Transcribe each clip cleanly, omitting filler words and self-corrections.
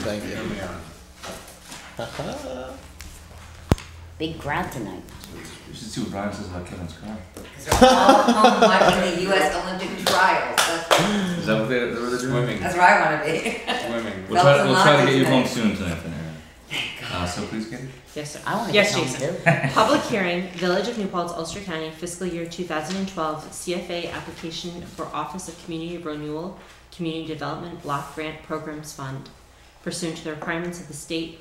Thank you. Big crowd tonight. You should see what Brian says about Kevin's car. Because they're all home watching the U.S. Olympic trials. Is that what they're doing? Swimming. That's where I want to be. Swimming. We'll try to get you home tonight. soon tonight. So please, Katie. Yes, sir. I want to Yes, get Jason. home too. Public hearing, Village of New Paltz, Ulster County, fiscal year 2012 CFA application for Office of Community Renewal, Community Development Block Grant Programs Fund. Pursuant to the requirements of the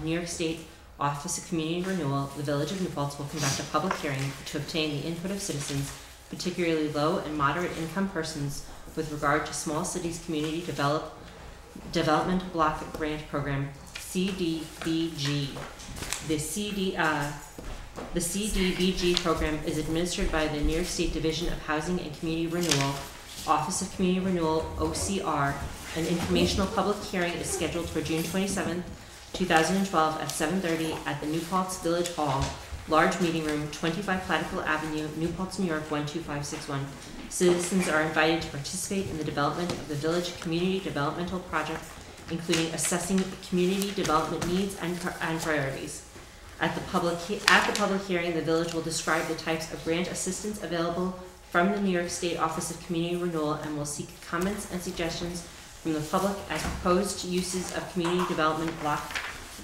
New York State Office of Community Renewal, the Village of New Paltz will conduct a public hearing to obtain the input of citizens, particularly low and moderate income persons, with regard to small cities community development block grant program, CDBG. The CDBG program is administered by the New York State Division of Housing and Community Renewal, Office of Community Renewal, OCR. An informational public hearing is scheduled for June 27th, 2012 at 7:30 at the New Paltz Village Hall, large meeting room, 25 Platicville Avenue, New Paltz, New York, 12561. Citizens are invited to participate in the development of the village community developmental project, including assessing community development needs and priorities. At the public hearing, the village will describe the types of grant assistance available from the New York State Office of Community Renewal and will seek comments and suggestions from the public as proposed uses of community development block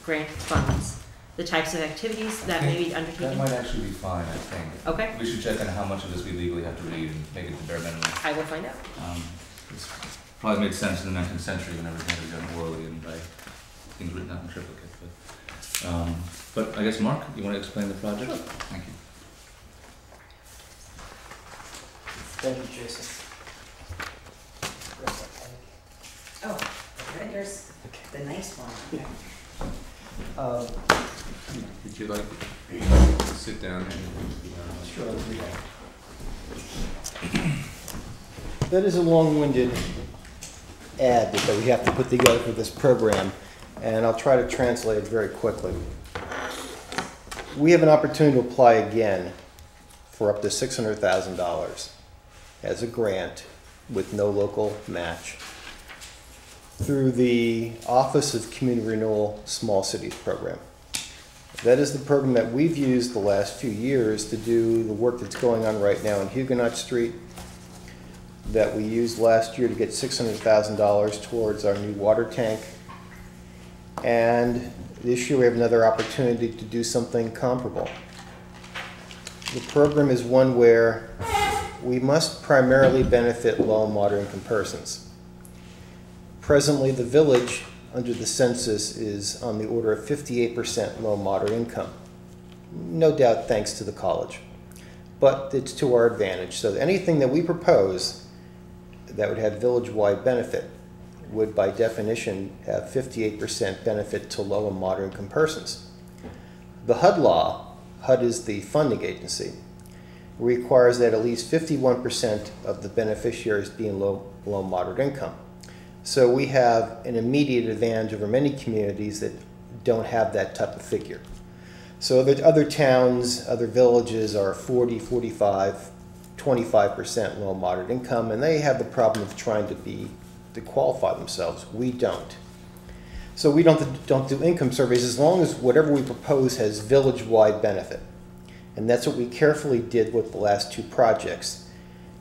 grant funds. The types of activities that may be undertaken. That might actually be fine, I think. Okay. We should check on how much of this we legally have to read and make it the bare minimum. I will find out. This probably made sense in the 19th century when everything was done orally and by things written out in triplicate. But I guess, Mark, you want to explain the project? Sure. Thank you. Thank you, Jason. Oh, okay. There's the nice one. Okay. Would you like to sit down and Sure. That is a long-winded ad that we have to put together for this program, and I'll try to translate it very quickly. We have an opportunity to apply again for up to $600,000 as a grant with no local match through the Office of Community Renewal Small Cities Program. That is the program that we've used the last few years to do the work that's going on right now in Huguenot Street, that we used last year to get $600,000 towards our new water tank. And this year we have another opportunity to do something comparable. The program is one where we must primarily benefit low and moderate income persons. Presently, the village, under the census, is on the order of 58% low and moderate income. No doubt thanks to the college. But it's to our advantage. So anything that we propose that would have village-wide benefit would, by definition, have 58% benefit to low and moderate income persons. The HUD law, HUD is the funding agency, requires that at least 51% of the beneficiaries be in low and moderate income. So we have an immediate advantage over many communities that don't have that type of figure. So other towns, other villages are 40, 45, 25% low and moderate income, and they have the problem of trying to qualify themselves. We don't. So we don't do income surveys as long as whatever we propose has village-wide benefit. And that's what we carefully did with the last two projects.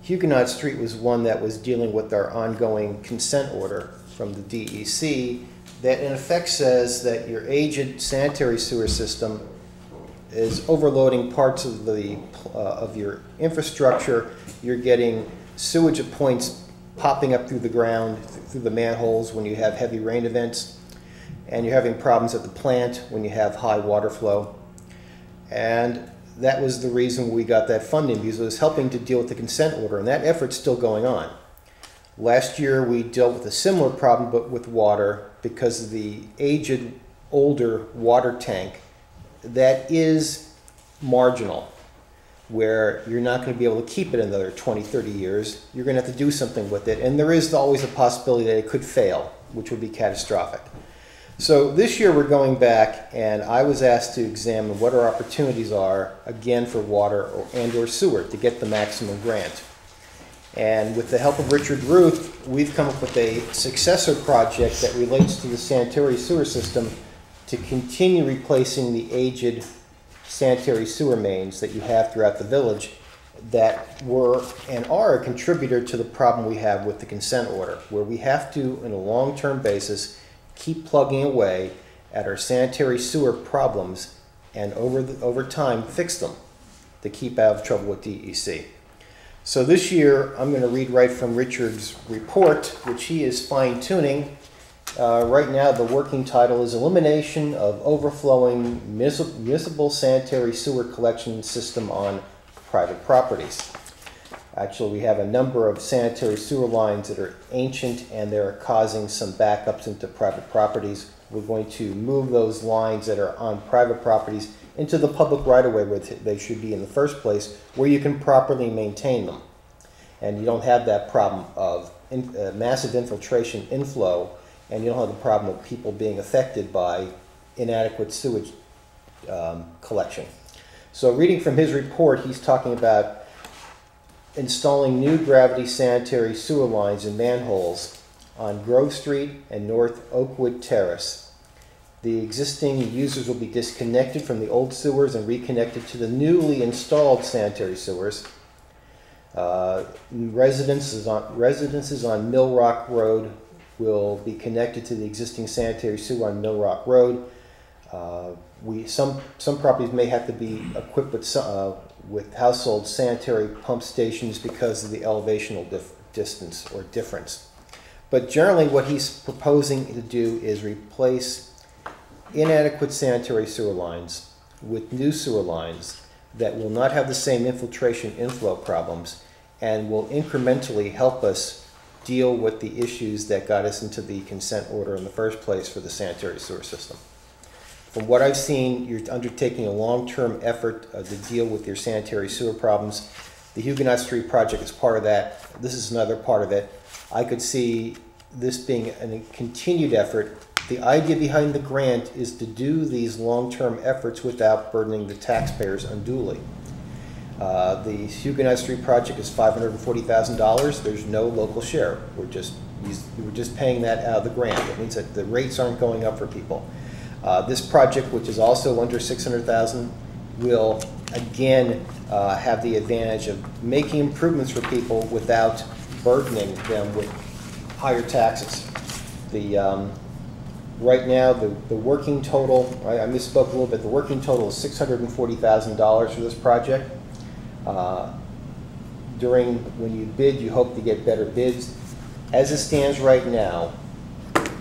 Huguenot Street was one that was dealing with our ongoing consent order from the DEC that in effect says that your aged sanitary sewer system is overloading parts of your infrastructure. You're getting sewage at points popping up through the ground, through the manholes when you have heavy rain events, and you're having problems at the plant when you have high water flow. And that was the reason we got that funding, because it was helping to deal with the consent order, and that effort's still going on. Last year we dealt with a similar problem but with water because of the aged, older water tank that is marginal, where you're not going to be able to keep it another 20, 30 years. You're going to have to do something with it, and there is always a possibility that it could fail, which would be catastrophic. So this year we're going back, and I was asked to examine what our opportunities are, again, for water and or sewer to get the maximum grant. And with the help of Richard Ruth, we've come up with a successor project that relates to the sanitary sewer system to continue replacing the aged sanitary sewer mains that you have throughout the village that were and are a contributor to the problem we have with the consent order, where we have to, on a long-term basis, keep plugging away at our sanitary sewer problems and over time fix them to keep out of trouble with DEC. So this year, I'm going to read right from Richard's report, which he is fine-tuning. Right now, the working title is Elimination of Overflowing Municipal Sanitary Sewer Collection System on Private Properties. Actually, we have a number of sanitary sewer lines that are ancient and they're causing some backups into private properties. We're going to move those lines that are on private properties into the public right-of-way where they should be in the first place, where you can properly maintain them. And you don't have that problem of massive infiltration inflow, and you don't have the problem of people being affected by inadequate sewage collection. So reading from his report, he's talking about installing new gravity sanitary sewer lines and manholes on Grove Street and North Oakwood Terrace. The existing users will be disconnected from the old sewers and reconnected to the newly installed sanitary sewers. Residences on Mill Rock Road will be connected to the existing sanitary sewer on Mill Rock Road. Some properties may have to be equipped with household sanitary pump stations because of the elevational distance or difference. But generally what he's proposing to do is replace inadequate sanitary sewer lines with new sewer lines that will not have the same infiltration inflow problems and will incrementally help us deal with the issues that got us into the consent order in the first place for the sanitary sewer system. From what I've seen, you're undertaking a long-term effort to deal with your sanitary sewer problems. The Huguenot Street project is part of that. This is another part of it. I could see this being a continued effort. The idea behind the grant is to do these long-term efforts without burdening the taxpayers unduly. The Huguenot Street project is $540,000. There's no local share. We're just paying that out of the grant. It means that the rates aren't going up for people. This project, which is also under $600,000, will again have the advantage of making improvements for people without burdening them with higher taxes. Right now, the working total, I misspoke a little bit, the working total is $640,000 for this project. When you bid, you hope to get better bids. As it stands right now,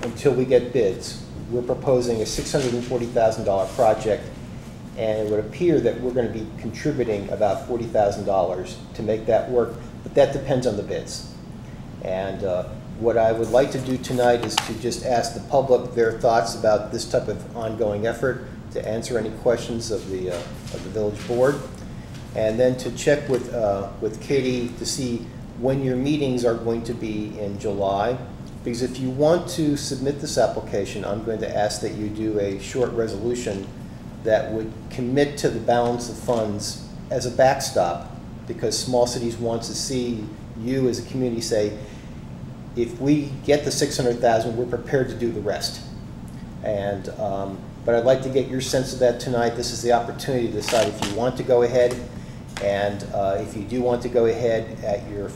until we get bids, we're proposing a $640,000 project, and it would appear that we're going to be contributing about $40,000 to make that work, but that depends on the bids. And what I would like to do tonight is to just ask the public their thoughts about this type of ongoing effort, to answer any questions of the village board, and then to check with Katie to see when your meetings are going to be in July. Because if you want to submit this application, I'm going to ask that you do a short resolution that would commit to the balance of funds as a backstop, because small cities want to see you as a community say, if we get the $600,000, we're prepared to do the rest. And but I'd like to get your sense of that tonight. This is the opportunity to decide if you want to go ahead, and if you do want to go ahead at your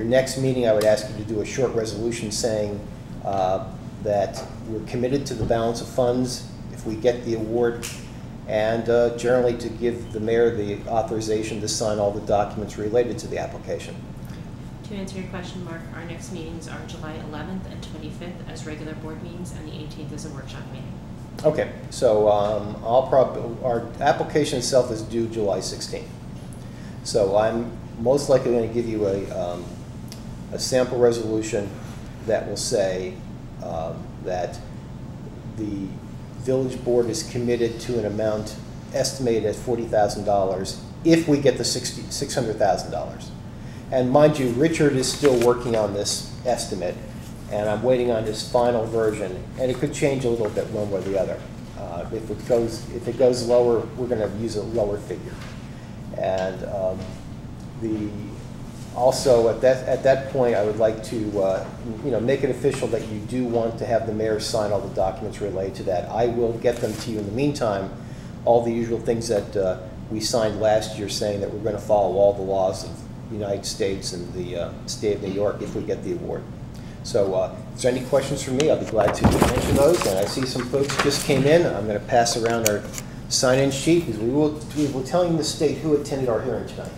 next meeting, I would ask you to do a short resolution saying that we're committed to the balance of funds if we get the award, and generally to give the mayor the authorization to sign all the documents related to the application. To answer your question, Mark, our next meetings are July 11th and 25th as regular board meetings, and the 18th is a workshop meeting. Okay, so our application itself is due July 16th. So I'm most likely going to give you a sample resolution that will say that the village board is committed to an amount estimated at $40,000 if we get the $600,000. And mind you, Richard is still working on this estimate, and I'm waiting on his final version, and it could change a little bit one way or the other. If it goes lower, we're going to use a lower figure. And Also, at that point, I would like to, make it official that you do want to have the mayor sign all the documents related to that. I will get them to you in the meantime, all the usual things that we signed last year saying that we're going to follow all the laws of the United States and the state of New York if we get the award. So, is there any questions for me? I'll be glad to answer those. And I see some folks just came in. I'm going to pass around our sign-in sheet because we will telling the state who attended our hearing tonight.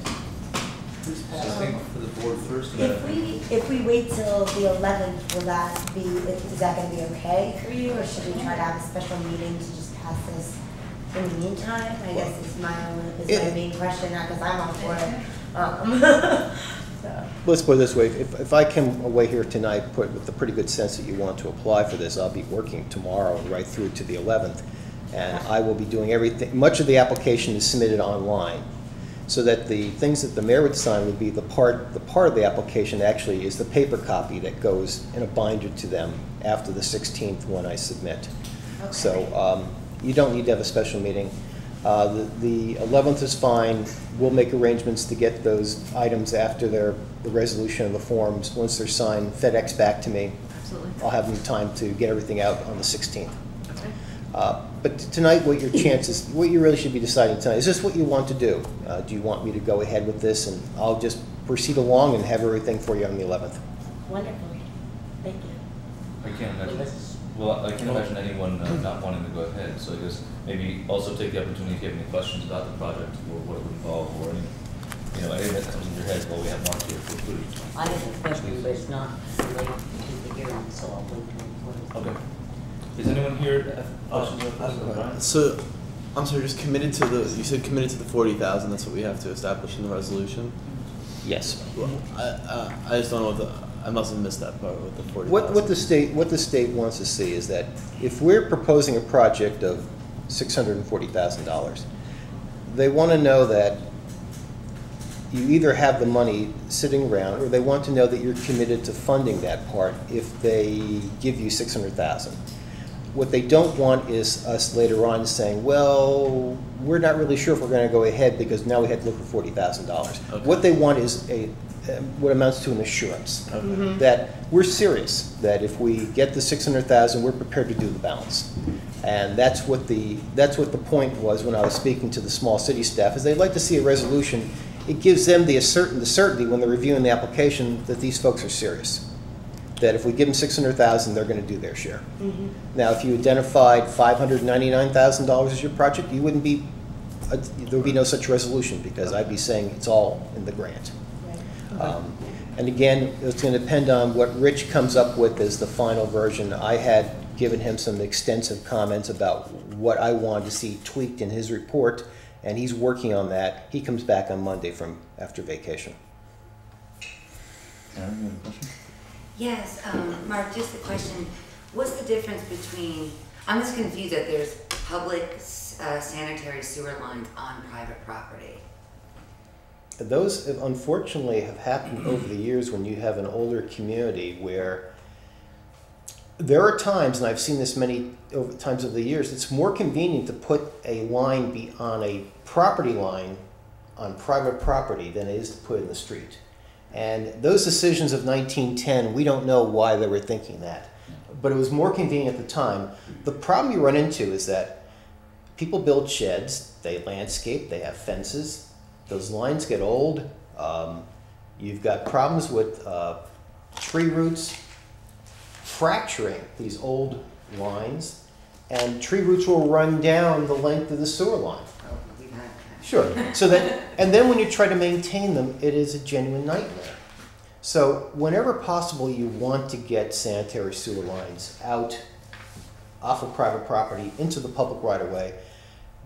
So I think for the board first, If we wait till the 11th, will that be, is that gonna be okay for you, or should we try to have a special meeting to just pass this in the meantime? I guess is my main question, not because I'm all for it. So. Let's put it this way. If I come away here tonight with a pretty good sense that you want to apply for this, I'll be working tomorrow right through to the 11th. And I will be doing everything. Much of the application is submitted online, so that the things that the mayor would sign would be the part of the application actually is the paper copy that goes in a binder to them after the 16th when I submit. Okay. So you don't need to have a special meeting. The 11th is fine. We'll make arrangements to get those items after the resolution of the forms. Once they're signed, FedEx back to me. Absolutely. I'll have them time to get everything out on the 16th. Okay. But tonight, what you really should be deciding tonight, is this what you want to do? Do you want me to go ahead with this, and I'll just proceed along and have everything for you on the 11th? Wonderful, thank you. I can't imagine anyone not wanting to go ahead, so I guess maybe also take the opportunity if you have any questions about the project or what it would involve, or anything that comes in your head while we have Mark here, feel free. I have a question, but it's not related to the hearing, so I'll wait till Okay. Is anyone here that have questions about this? Brian? So, I'm sorry, just committed to you said committed to the 40,000, that's what we have to establish in the resolution? Yes. Well, I just don't know I must have missed that part with the 40,000. What the state wants to see is that if we're proposing a project of $640,000, they want to know that you either have the money sitting around, or they want to know that you're committed to funding that part if they give you $600,000. What they don't want is us later on saying, well, we're not really sure if we're going to go ahead because now we had to look for $40,000. Okay. What they want is what amounts to an assurance that we're serious, that if we get the $600,000, we're prepared to do the balance. And that's what the point was when I was speaking to the small city staff, is they'd like to see a resolution. It gives them the certainty when they're reviewing the application that these folks are serious. That if we give them $600,000, they're going to do their share. Mm-hmm. Now, if you identified $599,000 as your project, there would be no such resolution, because I'd be saying it's all in the grant. Right. And again, it's going to depend on what Rich comes up with as the final version. I had given him some extensive comments about what I wanted to see tweaked in his report, and he's working on that. He comes back on Monday from after vacation. Aaron, you have a question? Yes, Mark, just a question. What's the difference between, I'm just confused that there's public sanitary sewer lines on private property. Those, unfortunately, have happened over the years when you have an older community where there are times, and I've seen this many times over the years, it's more convenient to put a line on a property line on private property than it is to put it in the street. And those decisions of 1910, we don't know why they were thinking that, but it was more convenient at the time. The problem you run into is that people build sheds, they landscape, they have fences, those lines get old, you've got problems with tree roots fracturing these old lines, and tree roots will run down the length of the sewer line. Oh, we've had that. Sure. So that, and then when you try to maintain them, it is a genuine nightmare. So whenever possible, you want to get sanitary sewer lines out off of private property into the public right of way.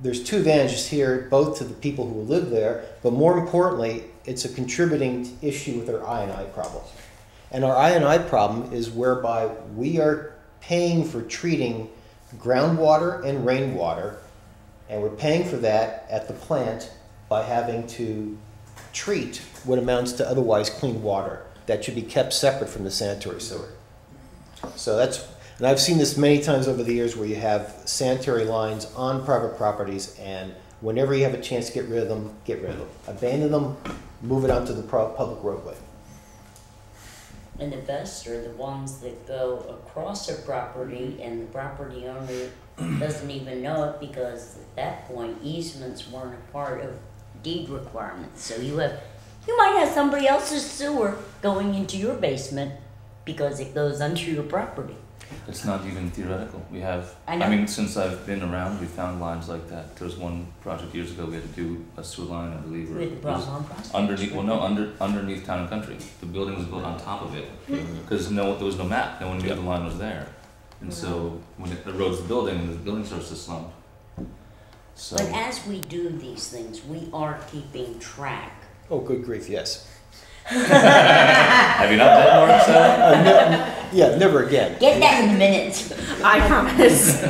There's two advantages here, both to the people who live there, but more importantly, it's a contributing issue with our I&I problem. And our I&I problem is whereby we are paying for treating groundwater and rainwater, and we're paying for that at the plant by having to treat what amounts to otherwise clean water that should be kept separate from the sanitary sewer. So that's, and I've seen this many times over the years where you have sanitary lines on private properties, and Whenever you have a chance to get rid of them, get rid of them. Abandon them, move it onto the public roadway. And the best are the ones that go across a property and the property owner doesn't even know it, because at that point easements weren't a part of deed requirements. So you might have somebody else's sewer going into your basement because it goes under your property. It's not even theoretical. We have, I know. I mean, since I've been around, we found lines like that. There was one project years ago, we had to do a sewer line, I believe, or With the it was problem on Prospect underneath, well, no, Street. underneath Town and Country. The building was built on top of it, because there was no map, no one knew the line was there. And so, when it erodes the building, the building starts to slump. So, But as we do these things, we are keeping track. Oh, good grief, yes. have you not done Mark, so? Yeah, never again. Get that in the minutes. I promise.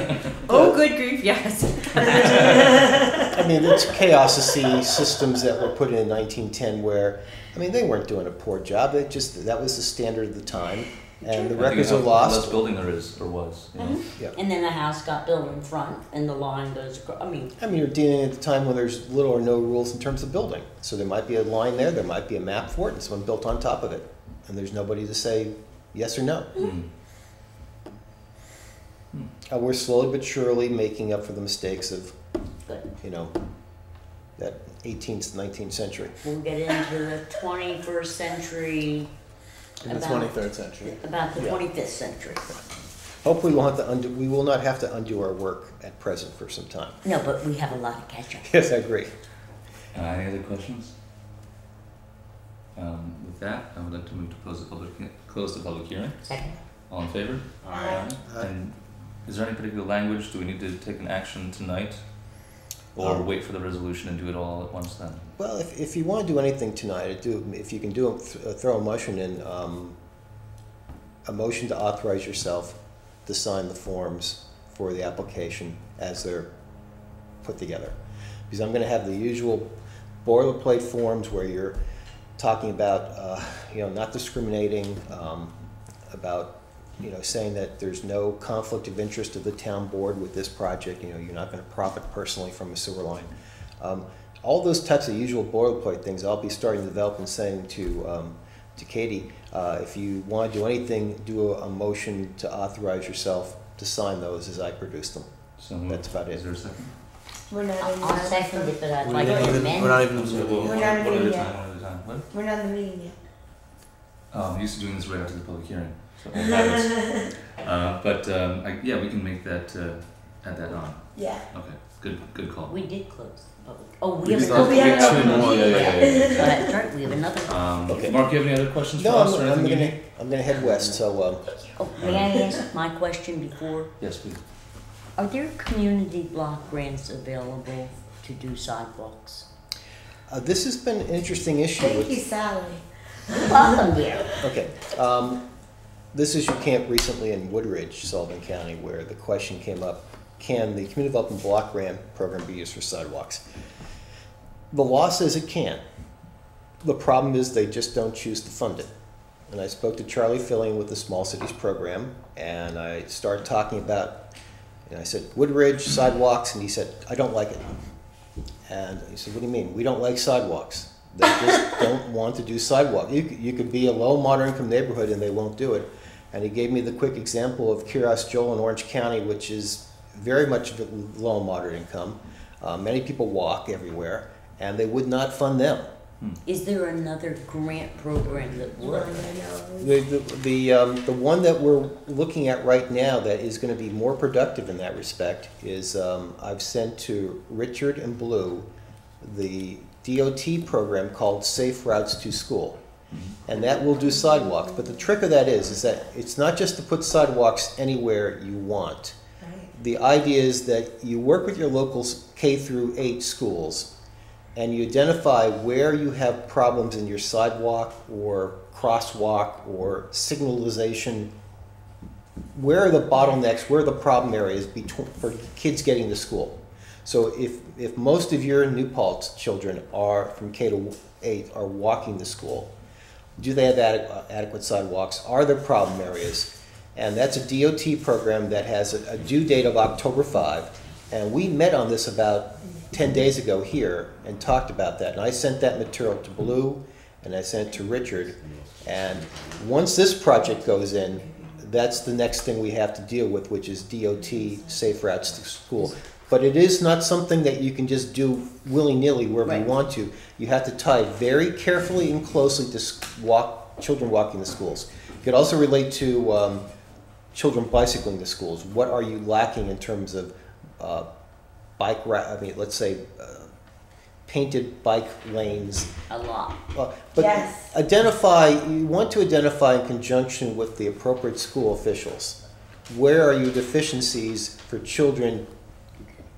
Oh, good grief, yes. I mean, it's chaos to see systems that were put in 1910 where, I mean, they weren't doing a poor job. That was the standard of the time, and the I think records how are less lost. building there is, or was, you know? Yeah. And then a house got built in front and the line goes across. I mean, I mean, you're dealing at the time when there's little or no rules in terms of building. So there might be a line there might be a map for it, and someone built on top of it. And there's nobody to say yes or no. Hmm. We're slowly but surely making up for the mistakes of, good. you know, that 18th, 19th century. We'll get into the 21st century, In the About- 23rd century. about the Yeah. 25th century. Hopefully we will not have to undo our work at present for some time. No, but we have a lot of catch up. Yes, I agree. Any other questions? With that, I would like to move to close the public hearing. Second. All in favor? Aye. And is there any particular language? Do we need to take an action tonight? Or wait for the resolution and do it all at once then? Well, if you want to do anything tonight, if you can throw a motion in, a motion to authorize yourself to sign the forms for the application as they're put together. Because I'm going to have the usual boilerplate forms where you're talking about, not discriminating, about, saying that there's no conflict of interest of the town board with this project. You're not going to profit personally from a sewer line. All those types of usual boilerplate things, I'll be starting to develop and saying to Katie, if you want to do anything, do a motion to authorize yourself to sign those as I produce them. So moved. That's about it. Is there a second? We're not in I'll the second it, but I'd We're like not to even, amend. we're not even. I'm sorry, well, We're not one at a meeting time, yet. one at a time. What? We're not in the meeting yet. I'm used to doing this right after the public hearing, so old habits. Yeah, we can make that, add that on. Yeah. Okay, good call. We did close the public. Oh, we We have just another. we have two another more. meeting. Yeah. That's right, we have another. Okay. Mark, you have any other questions for No, us or I'm anything you need? gonna head west, so, Oh, may I ask my question before? Yes, please. Are there community block grants available to do sidewalks? this has been an interesting issue. Thank you, Sally. Welcome, dear. Okay, this issue came up recently in Woodridge, Sullivan County, where the question came up, can the Community Development Block Grant Program be used for sidewalks? The law says it can. The problem is they just don't choose to fund it. And I spoke to Charlie Fillion with the Small Cities Program, and I started talking about, I said, Woodridge, sidewalks, and he said, I don't like it. And he said, what do you mean? We don't like sidewalks. They just don't want to do sidewalk. You could be a low, moderate income neighborhood and they won't do it. And he gave me the quick example of Kiras Joel in Orange County, which is very much low and moderate income. Many people walk everywhere, and they would not fund them. Is there another grant program that would? The one that we're looking at right now that is going to be more productive in that respect is I've sent to Richard and Blue the DOT program called Safe Routes to School. And that will do sidewalks. But the trick of that is that it's not just to put sidewalks anywhere you want. The idea is that you work with your local K through 8 schools and you identify where you have problems in your sidewalk or crosswalk or signalization. Where are the bottlenecks, where are the problem areas for kids getting to school? So if most of your New Paltz children are from K to 8 are walking to school, do they have adequate sidewalks? Are there problem areas? And that's a DOT program that has a due date of October 5. And we met on this about 10 days ago here and talked about that. And I sent that material to Blue and I sent it to Richard. And once this project goes in, that's the next thing we have to deal with, which is DOT safe routes to school. But it is not something that you can just do willy-nilly wherever you Right. want to. You have to tie very carefully and closely to children walking to schools. It could also relate to children bicycling to schools. What are you lacking in terms of let's say painted bike lanes? A lot. But Yes. you want to identify in conjunction with the appropriate school officials. Where are your deficiencies for children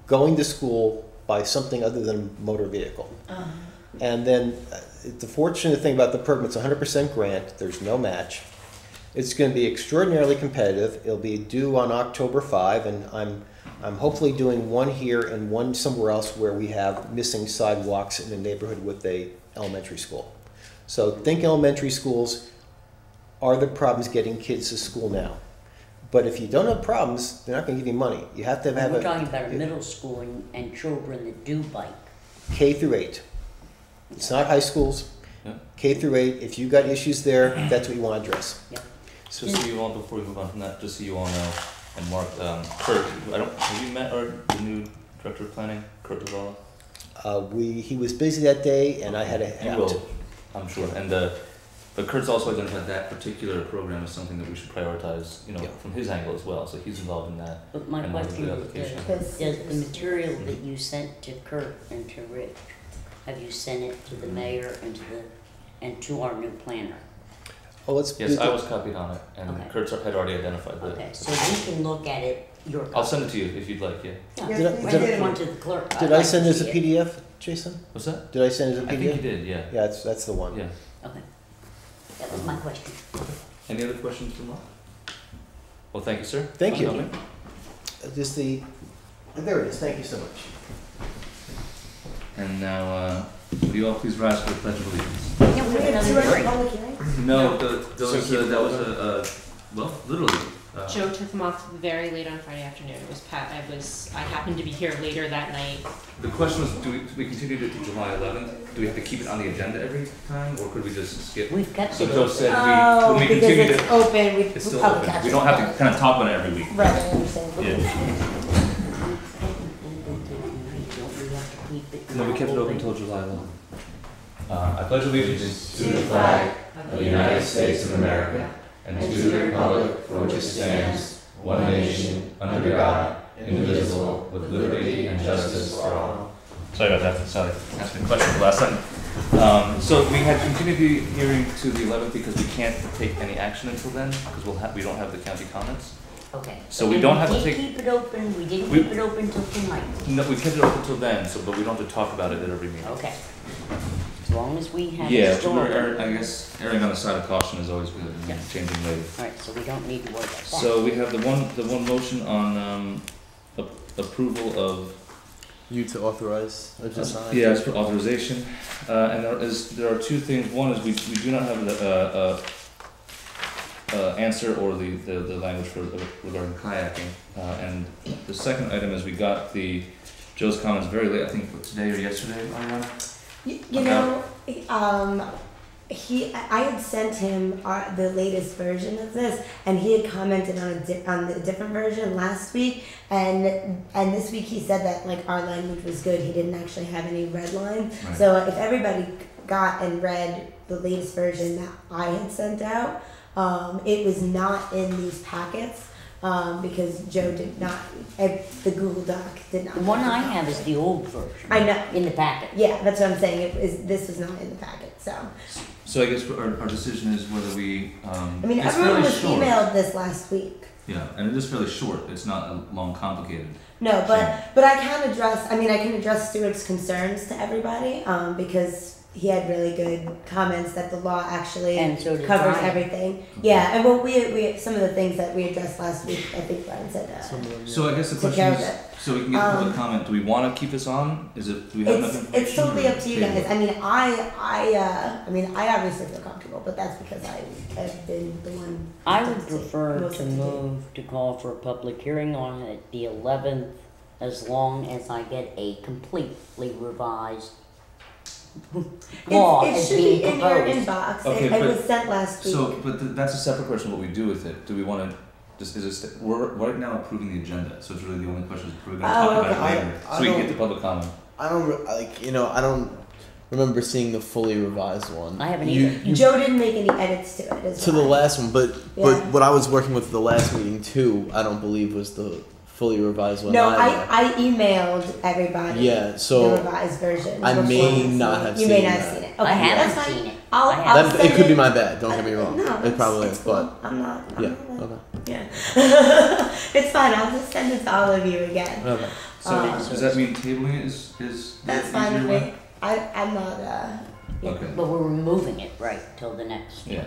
going to school by something other than motor vehicle? And then the fortunate thing about the program, it's 100% grant, there's no match. It's going to be extraordinarily competitive. It'll be due on October 5, and I'm hopefully doing one here and one somewhere else where we have missing sidewalks in a neighborhood with a elementary school. So think elementary schools are the problems getting kids to school now. But if you don't have problems, they're not going to give you money. You have to have We're talking about a middle school and children that do bike. K through 8. It's not high schools. Yeah. K through 8. If you've got issues there, that's what you want to address. Yep. So you all, before we move on from that, just so you all know, and Mark, Kurt, have you met the new director of planning, Kurt Zavala? He was busy that day, and I had a He will, I'm sure. And but Kurt's also identified that particular program as something that we should prioritize, Yeah. from his angle as well. So he's involved in that. But my And one of question the is, applications. does the material that you sent to Kurt and to Rick, have you sent it to the mayor and to our new planner? Oh, let's Yes, I was copied on it, and Okay. Kurt had already identified that. Okay, so we can look at it, your copy. I'll send it to you if you'd like. Yeah. Yeah, Yes, Did I- bring did it I- on to the clerk. Did I'd I like send to it as a see PDF, Jason? What's that? Did I send it as a I PDF? think you did. Yeah. Yeah, that's the one. Yeah. Okay. That was my question. Any other questions for Mark? Well, thank you, sir. Thank for you. coming. There it is. Thank you so much. And now, would you all please rise for the pledge of allegiance? Yeah, we have Two another other break. public hearings? No, that was well, literally. Joe took them off very late on Friday afternoon. It was I happened to be here later that night. The question was, do we continue to July 11th? Do we have to keep it on the agenda every time, or could we just skip? We've got So to Joe go. said Oh, when we because continue it's to, open, it's still public open. access. We don't have to kind of talk about it every week. Right, I understand. Yeah. Don't we have to keep it? No, we kept it open until July 11th. I pledge allegiance to the flag of the United States of America and to the republic for which it stands, one nation, under God, indivisible, with liberty and justice for all. Sorry about that. Sorry, asked me a question for last second. So we had continued the hearing to the 11th because we can't take any action until then because we don't have the county comments. Okay. So we don't have to We take- did keep it open, we didn't We- keep it open till tonight. No, we kept it open until then. But we don't have to talk about it at every meeting. Okay. As long as we have Yeah, it stored. I guess erring on the side of caution is always good in Yeah. changing later. Alright, so we don't need to worry about that. So we have the one motion on approval of You to authorize or to sign? yeah, it's for authorization, and there are two things. One is we do not have the answer or the language for regarding kayaking, and the second item is we got Joe's comments very late. I think today or yesterday. Ariana? You know, I had sent him the latest version of this, and he had commented on a different version last week, and this week he said that like our language was good. He didn't actually have any red line. Right. So if everybody got and read the latest version that I had sent out, it was not in these packets. Because Joe did not, the Google Doc did not. The one I have is the old version. I know. In the packet. Yeah, that's what I'm saying. This was not in the packet, so. So I guess our decision is whether we. I mean, it's everyone fairly was short. emailed this last week. Yeah, and it is fairly short. It's not a long, complicated. No, but I can address Stuart's concerns to everybody, because he had really good comments that the law actually And so did covers Brian. everything. Yeah, and what we some of the things that we addressed last week, I think Brian said So I guess the Take question care of is, it. so we can get public comment. Do we want to keep this on? Do we have enough information? it's totally up to you Table guys. it? I mean, I obviously feel comfortable, but that's because I've been the one. I would that's prefer most to up date. move to call for a public hearing on it the 11th as long as I get a completely revised It law as should be being in your proposed. inbox. Okay, It but- was sent last week. So, but that's a separate question, what we do with it. Do we wanna, just, we're right now approving the agenda, so it's really the only question is, we're gonna talk Oh, about it okay. later, I so we can don't- get the public comment. I don't I don't remember seeing the fully revised one. I haven't You- either. you- Joe didn't make any edits to it as to the well. last one, but Yeah. what I was working with the last meeting too, I don't believe was the fully revised one No, either. I emailed everybody Yeah, the so revised version. I before may we not saw it. have You may seen not that. have seen it. I Okay, haven't that's fine. seen it. I'll I haven't. that, it could be my bad. Don't get me wrong. No, It probably it's is, cool. but I'm not. yeah. Okay. Okay. Yeah. It's fine. I'll just send it to all of you again. Okay. So, Um, does that mean tabling it is the That's fine easier with way? me. I'm not. Okay. But we're removing it, right, till the next. Yeah,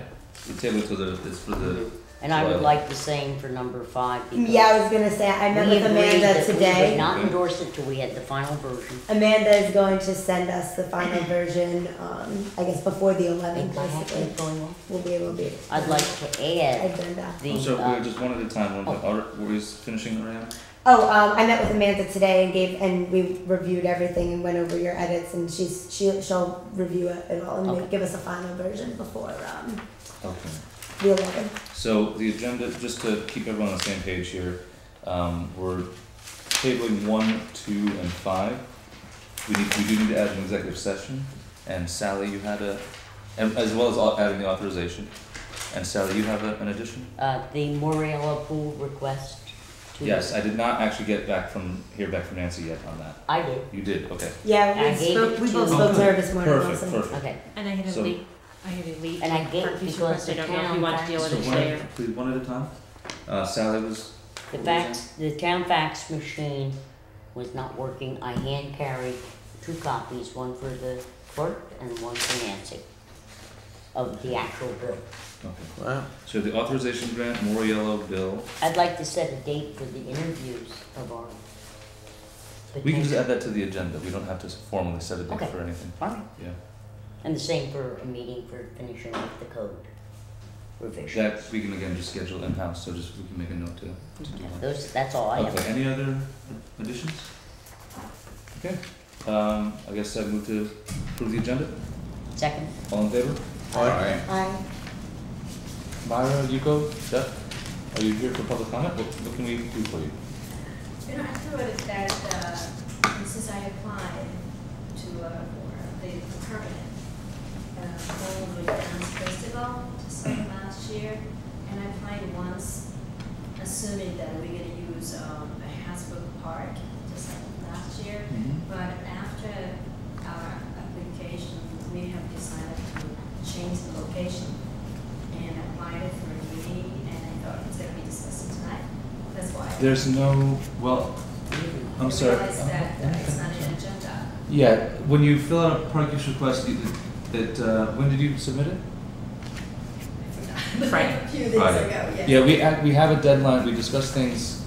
the table till it's for the. And I would July. like the same for number 5 because Yeah, I was gonna say I met we with agreed Amanda that we would today. not Okay. endorse it till we had the final version. Amanda is going to send us the final version. I guess before the 11th, Think I have basically. it going on? We'll be able to be. I'd like to add Agenda. the, So uh, we're just one at a time, were we finishing around? Oh, I met with Amanda today and we reviewed everything and went over your edits and she'll review it all and Okay. give us a final version before Okay. the 11th. So the agenda, just to keep everyone on the same page here, we're tabling 1, 2, and 5. We do need to add an executive session, and Sally, you had as well as adding the authorization. And Sally, you have an addition? the Moriello pool request to. Yes, I did not actually hear back from Nancy yet on that. I did, You did, okay. Yeah, I gave it we both to- spoke to her this morning Perfect, also. perfect. okay. And I had So- I had a late. And I gave park use because request. I the don't know if town you want to deal fax- with it So today or. please, one at a time. Sally was. The town fax machine was not working. I hand carried 2 copies, one for the clerk and one for Nancy, of the actual bill. Okay. Wow. So the authorization grant, Moriello bill. I'd like to set a date for the interviews of our. We can just potential- add that to the agenda. We don't have to formally set a date Okay. for anything. Alright, Yeah. and the same for a meeting for finishing up the code revision. That we can again just schedule in-house, so just we can make a note to do that. That's all I have. Okay, any other additions? Okay, I guess I move to approve the agenda. Second? All in favor? Alright. Myra, Yuko, Jeff, are you here for public comment? What can we do for you? You know, I thought that since I applied to for the permanent Golden Dance Festival to start last year, and I applied once, assuming that we're gonna use Hasbrook Park just like last year. But after our application, we have decided to change the location and applied it for a meeting, and I thought it's gonna be discussed tonight. That's why. There's no, well, I'm I sorry. realized that it's not an agenda. Yeah, when you fill out a park use request, when did you submit it? Friday. A few days Friday. ago, yes. Yeah, we have a deadline, we discuss things,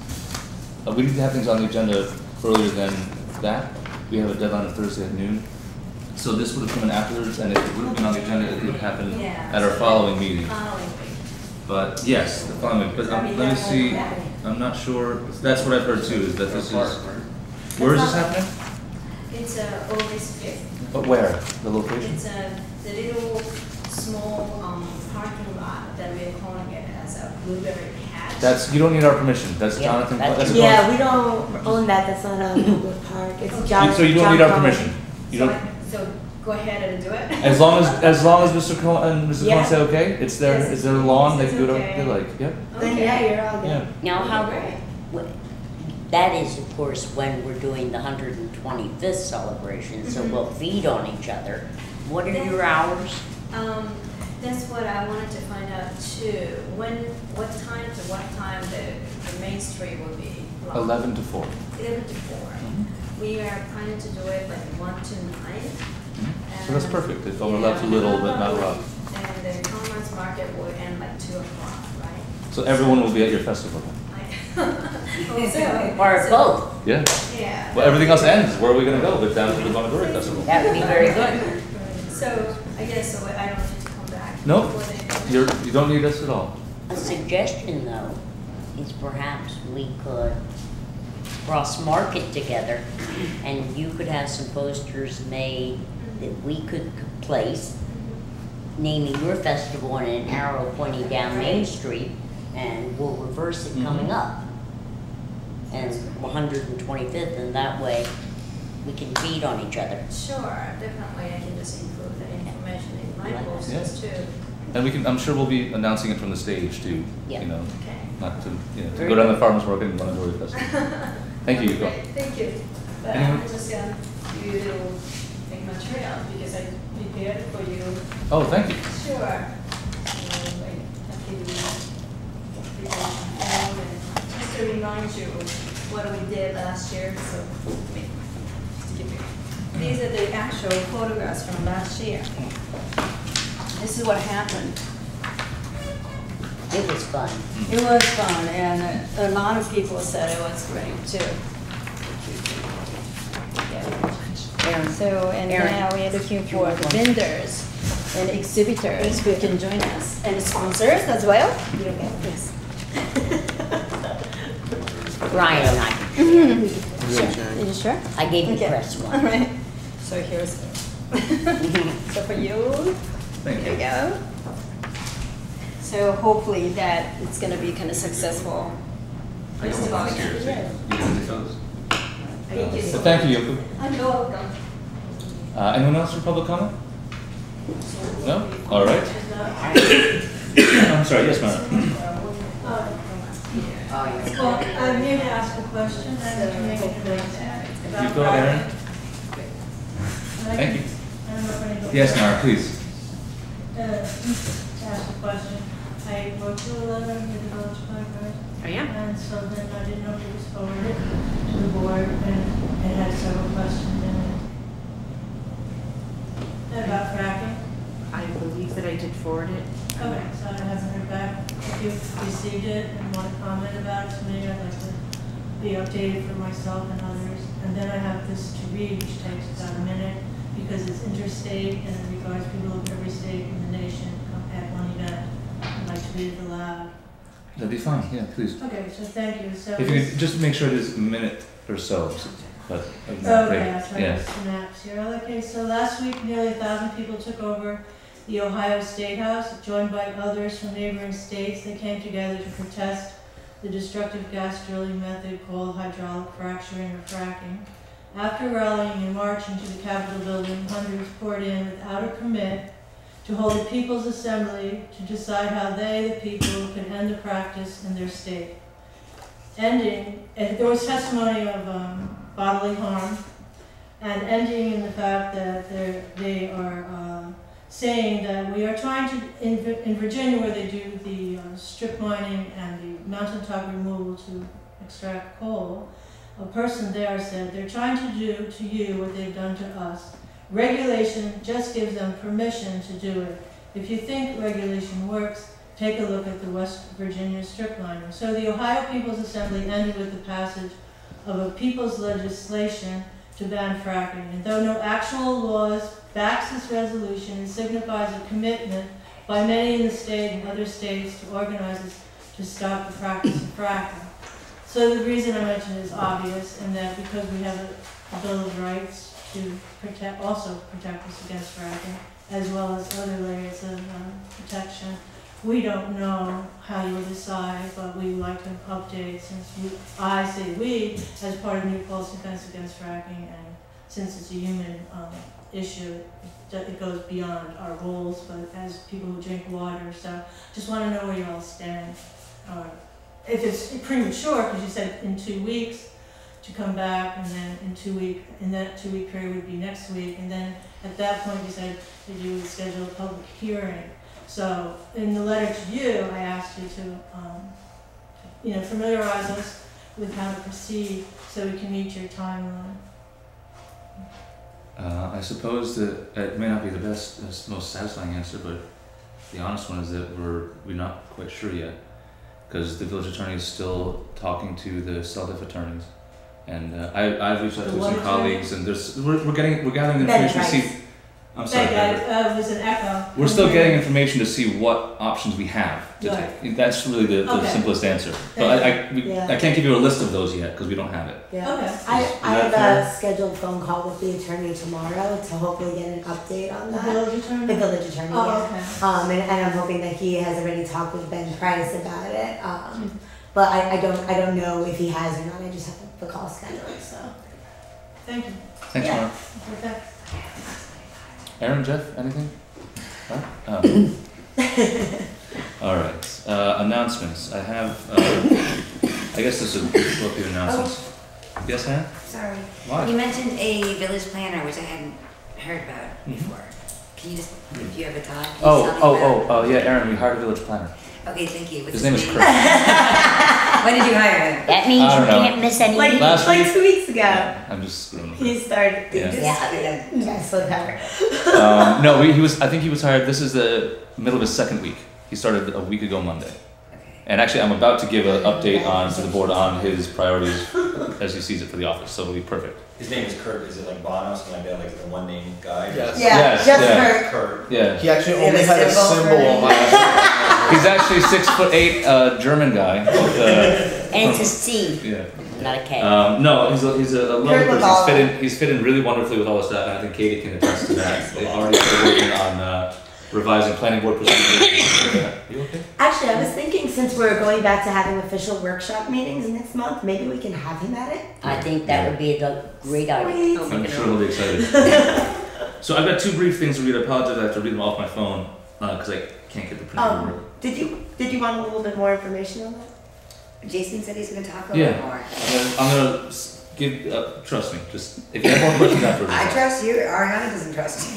we need to have things on the agenda earlier than that. We have a deadline of Thursday at noon. So this would have come in afterwards, and if it would have been on the agenda, it would happen Yeah. at our following meeting. Following week. But yes, the following, but let me see, I'm not sure, that's what I've heard too, is that this is, where is this happening? It's August 5th. But where, the location? It's the little small parking lot that we're calling it as a blueberry patch. That's, you don't need our permission, that's Yeah, Jonathan, that's- that's a. Yeah, we don't own that. That's not a public park. It's John. So you don't John need our Cohen. permission, you don't, So go ahead and do it. as long as Mr. Cohen and Mrs. Yeah. Cohen say okay, it's their, Yes, it's their lawn, they it's can do whatever okay. they like, yep, Then yeah, you're all good. yeah. Now, how, Great. that is, of course, when we're doing the 125th celebration, so we'll feed on each other. What are your hours? That's what I wanted to find out too. What time to what time the main street will be blocked? 11 to 4. 11 to 4. We are planning to do it like 1 to 9. So that's perfect, it overlaps a little, but not a lot. And the Commerce Market will end like 2 o'clock, right? So everyone will be at your festival then? Hope so. Or So, both? Yeah. Yeah. Well, everything else ends, where are we gonna go but down to the Bonadori Festival? That would be very good. So I guess so I don't need to come back. No, before they- you don't need us at all. A suggestion, though, is perhaps we could Ross Market together, and you could have some posters made that we could place, naming your festival and an arrow pointing down Main Street, and we'll reverse it coming up. And 125th, and that way we can feed on each other. Sure, definitely, I can just include the information in my posters too. And we can, I'm sure we'll be announcing it from the stage too, Yeah. you know, Okay. not to, you know, to go down the farmer's market and run a Dory Festival. Thank you, Yuko. Okay, thank you. But Anyone? I'm just gonna give you like material because I prepared for you. Oh, thank you. Sure. Like, I'll give you presentation form and just to remind you what we did last year, so, just to give you. These are the actual photographs from last year. This is what happened. It was fun. It was fun, and a lot of people said it was great too. Aaron, So, and Aaron. now we are looking for the vendors and exhibitors who can join us, and sponsors as well. Yes. Ryan and I, Sure. You sure? I gave you Okay. press All one. right. So here's, so for you, Thank here you you. go. So hopefully that it's gonna be kind of successful. I got one last year, so you can take those. Thank you. So thank you, Yuko. You're welcome. Anyone else for public comment? No? All right. I'm sorry, yes, Mara. Well, I'm here to ask a question and to make a comment. You go, Aaron. Thank you. I don't know if anybody. Yes, Mara, please. To ask a question. I wrote you a letter to the village clerk, right? Oh, yeah? And so then I didn't know if it was forwarded to the board and it had several questions in it. About fracking. I believe that I did forward it. Okay, so I haven't heard back. If you've received it and want to comment about it to me, I'd like to be updated for myself and others. And then I have this to read, which takes about a minute, because it's interstate and it regards people of every state in the nation at one event. I'd like to read it aloud. That'd be fine, yeah, please. Okay, so thank you. So If you could just make sure it is a minute or so, but, Okay, I'll try yeah. to synapse here. Okay, so last week nearly 1,000 people took over the Ohio State House, joined by others from neighboring states. They came together to protest the destructive gas drilling method called hydraulic fracturing or fracking. After rallying in March into the Capitol building, hundreds poured in without a permit to hold a people's assembly to decide how they, the people, could end the practice in their state. There was testimony of bodily harm, and ending in the fact that they are saying that we are trying to, in Virginia where they do the strip mining and the mountaintop removal to extract coal, a person there said they're trying to do to you what they've done to us. Regulation just gives them permission to do it. If you think regulation works, take a look at the West Virginia strip mining. So the Ohio People's Assembly ended with the passage of a people's legislation to ban fracking. And though no actual laws backs this resolution, it signifies a commitment by many in the state and other states to organize to stop the practice of fracking. So the reason I mentioned it is obvious, and that because we have a Bill of Rights to also protect us against fracking, as well as other layers of protection. We don't know how you'll decide, but we would like to update since I say we, as part of New Paltz Defense Against Fracking, and since it's a human issue, it goes beyond our roles, but as people who drink water, so just want to know where you all stand. If it's premature, because you said in 2 weeks to come back, and then in that 2 week period would be next week, and then at that point you said that you would schedule a public hearing. So in the letter to you, I asked you to, familiarize us with how to proceed so we can meet your timeline. I suppose that it may not be the best, most satisfying answer, but the honest one is that we're not quite sure yet, because the village attorney is still talking to the CELDIF attorneys, and I've reached out to some colleagues, and we're gathering the information to see. I'm sorry. Thank Deborah. God, it was an echo. We're still getting information to see what options we have to Right. take. That's really the Okay. simplest answer. But Yeah. I can't give you a list of those yet because we don't have it. Yeah. Okay. I that have fair? a scheduled phone call with the attorney tomorrow to hopefully get an update on The that. village attorney? The village attorney, Oh, yeah. okay. And I'm hoping that he has already talked with Ben Price about it. But I don't know if he has or not. I just have the call scheduled, so. Thank you. Thanks, Yeah. Mark. Okay. Aaron, Jeff, anything? No? All right. Announcements. I have. I guess this would go through announcements. Yes, Hannah? Sorry. Why? You mentioned a village planner, which I hadn't heard about Mhm. before. Can you just, if you have a time, can you tell me about- Yeah, Aaron, we hired a village planner. Okay, thank you. What's His name is Kurt. When did you hire him? That means I you don't know. can't miss any Like, meetings. Last like week? 2 weeks ago, I'm just screwing with he started. Yeah. Yes, with her. No, he was. I think he was hired. This is the middle of his second week. He started a week ago Monday. Okay. And actually, I'm about to give an update on to the board on his priorities as he sees it for the office. So it'll be perfect. His name is Kurt. Is it like Bonos? Can I be like the one name guy? Yes. Yeah, Yes, just yeah. her. Kurt. Yeah. He actually Yeah, only the had a symbol symbol for- on my. He's actually 6'8" German guy. With, And it's a C, yeah. not a K. No, he's a lovely Kurt person. Laval. He's fit in really wonderfully with all the staff, and I think Katie can attest to that. They've already started working on revising planning board procedures. You okay? Actually, I was thinking since we're going back to having official workshop meetings next month, maybe we can have him at it. I think that would be a great idea. Sweet. I'll I'm make a sure note. he'll be excited. So I've got two brief things to read. I apologize, I have to read them off my phone because I can't get the printer to work. Did you want a little bit more information on that? Jason said he's gonna talk a Yeah. little more. I'm gonna give. Trust me. Just if you have more questions afterwards. I trust you, Ariana doesn't trust you.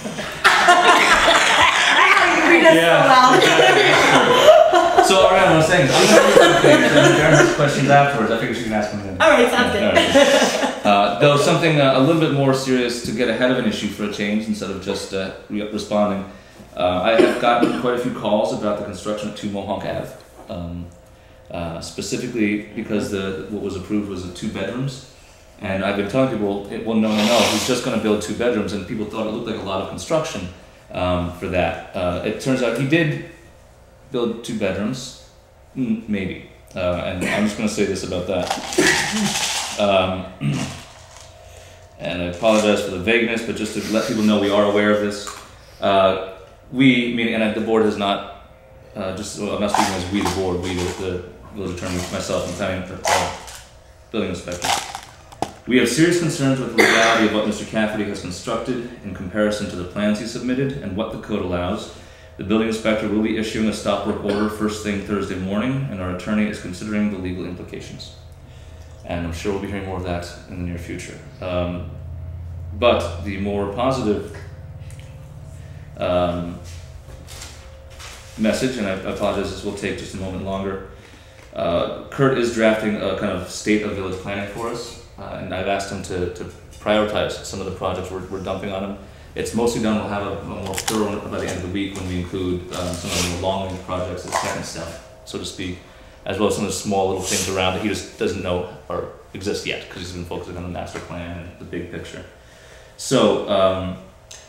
You read us so well. So Ariana, what I'm saying is, I'm gonna read some things, and if Darren has questions afterwards, I figure she can ask them then. All right, sounds good. Though something a little bit more serious to get ahead of an issue for a change instead of just responding. I have gotten quite a few calls about the construction at 2 Mohawk Ave. Specifically because what was approved was 2 bedrooms. And I've been telling people, well, no, he's just going to build 2 bedrooms, and people thought it looked like a lot of construction for that. It turns out he did build 2 bedrooms, maybe. And I'm just going to say this about that. And I apologize for the vagueness, but just to let people know we are aware of this. We, meaning, and the board has not, I'm not speaking as we, the board, we, the village attorney, myself, and planning, building inspector. We have serious concerns with the legality of what Mr. Cafferty has constructed in comparison to the plans he submitted and what the code allows. The building inspector will be issuing a stop work order first thing Thursday morning, and our attorney is considering the legal implications. And I'm sure we'll be hearing more of that in the near future. But the more positive message, and I apologize, this will take just a moment longer. Kurt is drafting a kind of state of village planning for us, and I've asked him to prioritize some of the projects we're dumping on him. It's mostly done. We'll have a more thorough one by the end of the week when we include some of the long range projects, the second step, so to speak, as well as some of the small little things around that he just doesn't know or exist yet because he's been focusing on the master plan and the big picture. So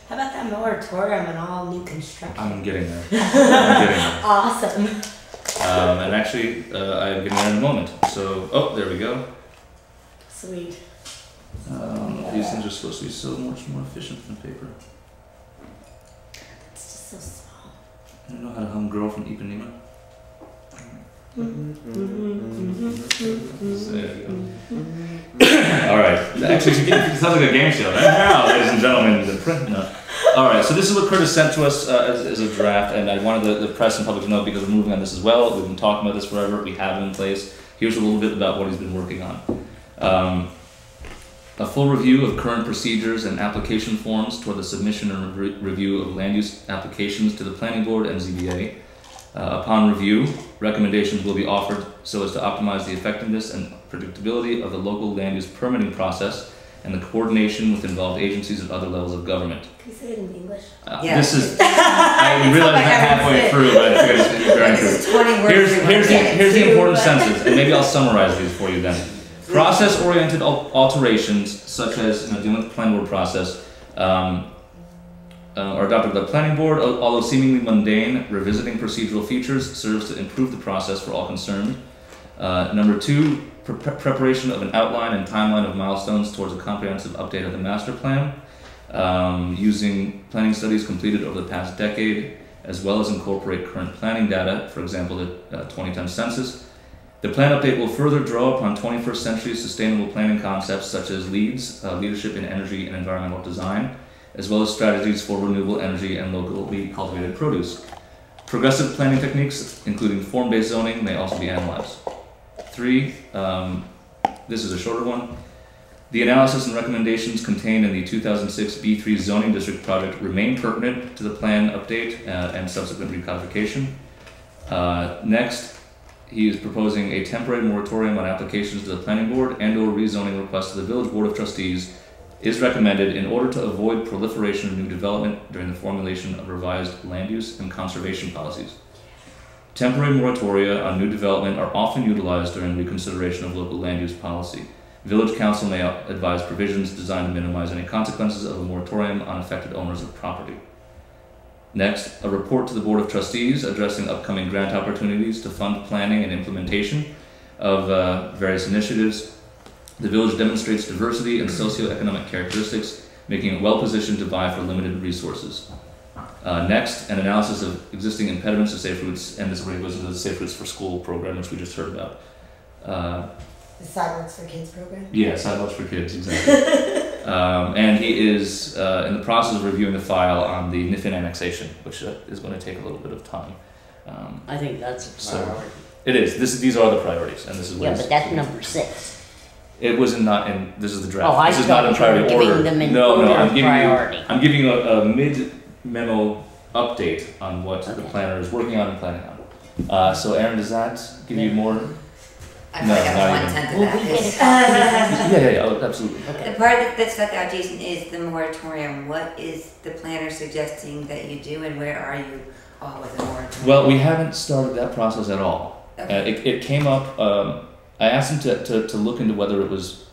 How about that moratorium on all new construction? I'm getting there. I'm getting there. Awesome. And actually, I'm getting there in a moment. So, oh, there we go. Sweet. These things are supposed to be so much more efficient than paper. It's just so small. I don't know how to hum Girl from Ipanema. So there you go. Alright, actually, it sounds like a game show. Now, ladies and gentlemen, the print. No. Alright, so this is what Curtis sent to us as a draft, and I wanted the press and public to know because we're moving on this as well. We've been talking about this forever. We have it in place. Here's a little bit about what he's been working on. A full review of current procedures and application forms toward the submission and review of land use applications to the Planning Board and ZBA. Upon review, recommendations will be offered so as to optimize the effectiveness and predictability of the local land use permitting process and the coordination with involved agencies at other levels of government. Can you say it in English? Yeah. This is, I realized that halfway through, but I figured it's very This true. is 20 words. Here's the important sentences, and maybe I'll summarize these for you then. Process-oriented alterations, such as dealing with the plan board process, are adopted by the planning board, although seemingly mundane. Revisiting procedural features serves to improve the process for all concerned. Number 2, preparation of an outline and timeline of milestones towards a comprehensive update of the master plan, using planning studies completed over the past decade, as well as incorporate current planning data, for example, the 2010 census. The plan update will further draw upon 21st century sustainable planning concepts such as LEEDs, leadership in energy and environmental design, as well as strategies for renewable energy and locally cultivated produce. Progressive planning techniques, including form-based zoning, may also be analyzed. 3, this is a shorter one. The analysis and recommendations contained in the 2006 B3 zoning district project remain pertinent to the plan update and subsequent recodification. Next, he is proposing a temporary moratorium on applications to the planning board and/or rezoning requests to the village board of trustees is recommended in order to avoid proliferation of new development during the formulation of revised land use and conservation policies. Temporary moratoria on new development are often utilized during reconsideration of local land use policy. Village council may advise provisions designed to minimize any consequences of a moratorium on affected owners of property. Next, a report to the Board of Trustees addressing upcoming grant opportunities to fund planning and implementation of various initiatives. The village demonstrates diversity and socioeconomic characteristics, making it well positioned to vie for limited resources. Next, an analysis of existing impediments to safe routes, and this really goes into the Safe Routes for School program, which we just heard about. The Sidewalks for Kids program? Yeah, Sidewalks for Kids, exactly. And he is in the process of reviewing the file on the NIFIN annexation, which is going to take a little bit of time. I think that's a priority. It is. These are the priorities, and this is what. Yeah, but that's number 6. It was not in. This is the draft. Oh, I this is not in priority order. Them in no, order no. I'm giving you a mid memo update on what the planner is working on and planning on. So, Aaron, does that give you more? I feel like I was 1/10 of that. Yeah, oh, absolutely. The part that stuck out, Jason, is the moratorium. What is the planner suggesting that you do, and where are you all with the moratorium? Well, we haven't started that process at all. Okay. It came up. I asked him to look into whether it was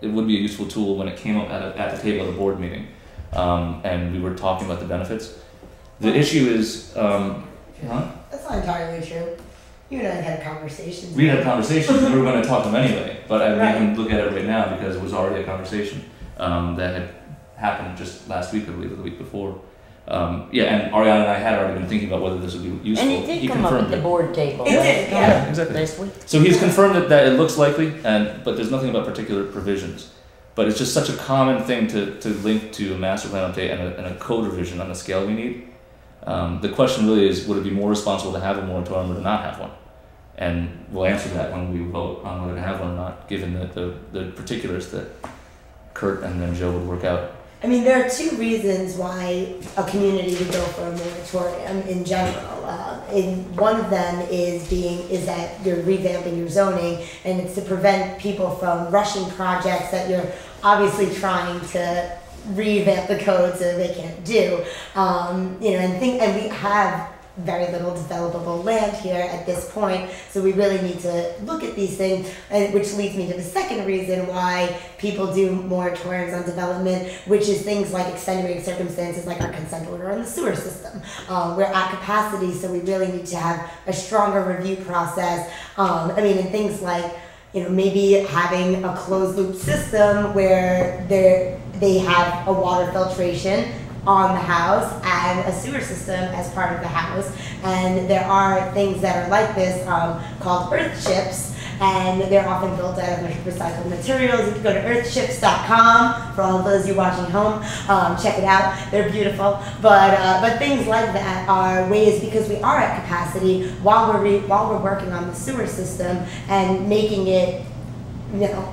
it would be a useful tool when it came up at the table of the board meeting, and we were talking about the benefits. The issue is, That's not entirely true. You and I had a conversation. We had a conversation. We were going to talk to him anyway, but I Right. didn't look at it right now because it was already a conversation that had happened just last week, I believe, or the week before. Yeah, and Ariana and I had already been thinking about whether this would be useful. And it did He come up confirmed at the board table. It did, Yeah, exactly. Last week. So he's confirmed that it looks likely, but there's nothing about particular provisions. But it's just such a common thing to link to a master plan update and a code revision on the scale we need. The question really is, would it be more responsible to have a moratorium or to not have one? And we'll answer that when we vote on whether to have one or not, given the particulars that Kurt and then Joe would work out. I mean, there are 2 reasons why a community would go for a moratorium in general. And one of them is that you're revamping your zoning, and it's to prevent people from rushing projects that you're obviously trying to revamp the code so they can't do. And we have very little developable land here at this point, so we really need to look at these things, which leads me to the second reason why people do moratoriums on development, which is things like extenuating circumstances like our consent order on the sewer system. We're at capacity, so we really need to have a stronger review process. And things like, maybe having a closed loop system where they have a water filtration on the house and a sewer system as part of the house. And there are things that are like this called earth chips, and they're often built out of recycled materials. You can go to earthchips.com for all of those you watching home. Check it out. They're beautiful. But things like that are ways, because we are at capacity while we're working on the sewer system and making it,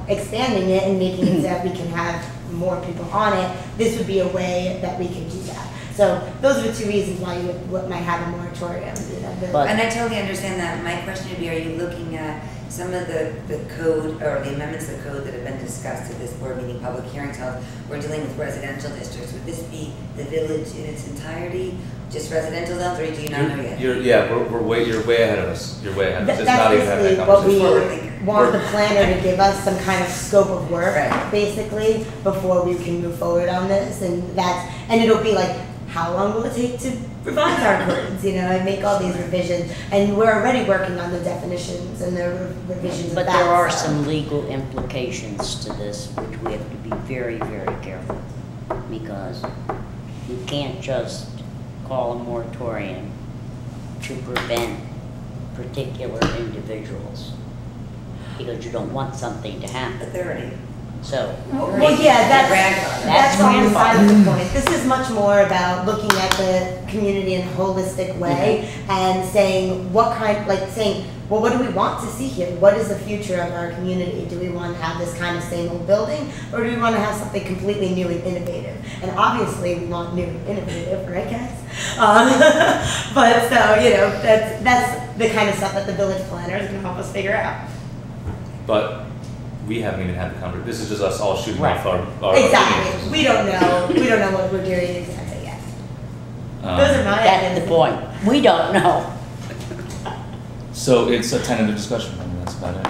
expanding it and making it so that we can have more people on it. This would be a way that we can do that. So those are the 2 reasons why you might have a moratorium. And I totally understand that. My question would be, are you looking at some of the code or the amendments to the code that have been discussed at this board meeting, public hearings held, we're dealing with residential districts. Would this be the village in its entirety, just residential zones, or do you not know yet? You're way ahead of us. You're way ahead of us. It's That's not even having basically that what we conversation. want the planner to give us some kind of scope of work, Right. basically, before we can move forward on this, and it'll be like, how long will it take to revise our codes, and make all these revisions, and we're already working on the definitions and the revisions of that. But there are so. some legal implications to this, which we have to be very, very careful. Because you can't just call a moratorium to prevent particular individuals. Because you don't want something to happen. But they're already. So. Well, yeah, that's That's one side of the grandfathered. point. This is much more about looking at the community in a holistic way and saying what do we want to see here? What is the future of our community? Do we want to have this kind of same old building, or do we want to have something completely new and innovative? And obviously, we want new and innovative, right, guys? But so that's the kind of stuff that the village planner is going to help us figure out. But we haven't even had the conversation. This is just us all shooting Right. off our Exactly. opinions. We don't know what we're doing exactly yet. Those are my That's ideas. the point. We don't know. So it's a tentative discussion, and that's about it.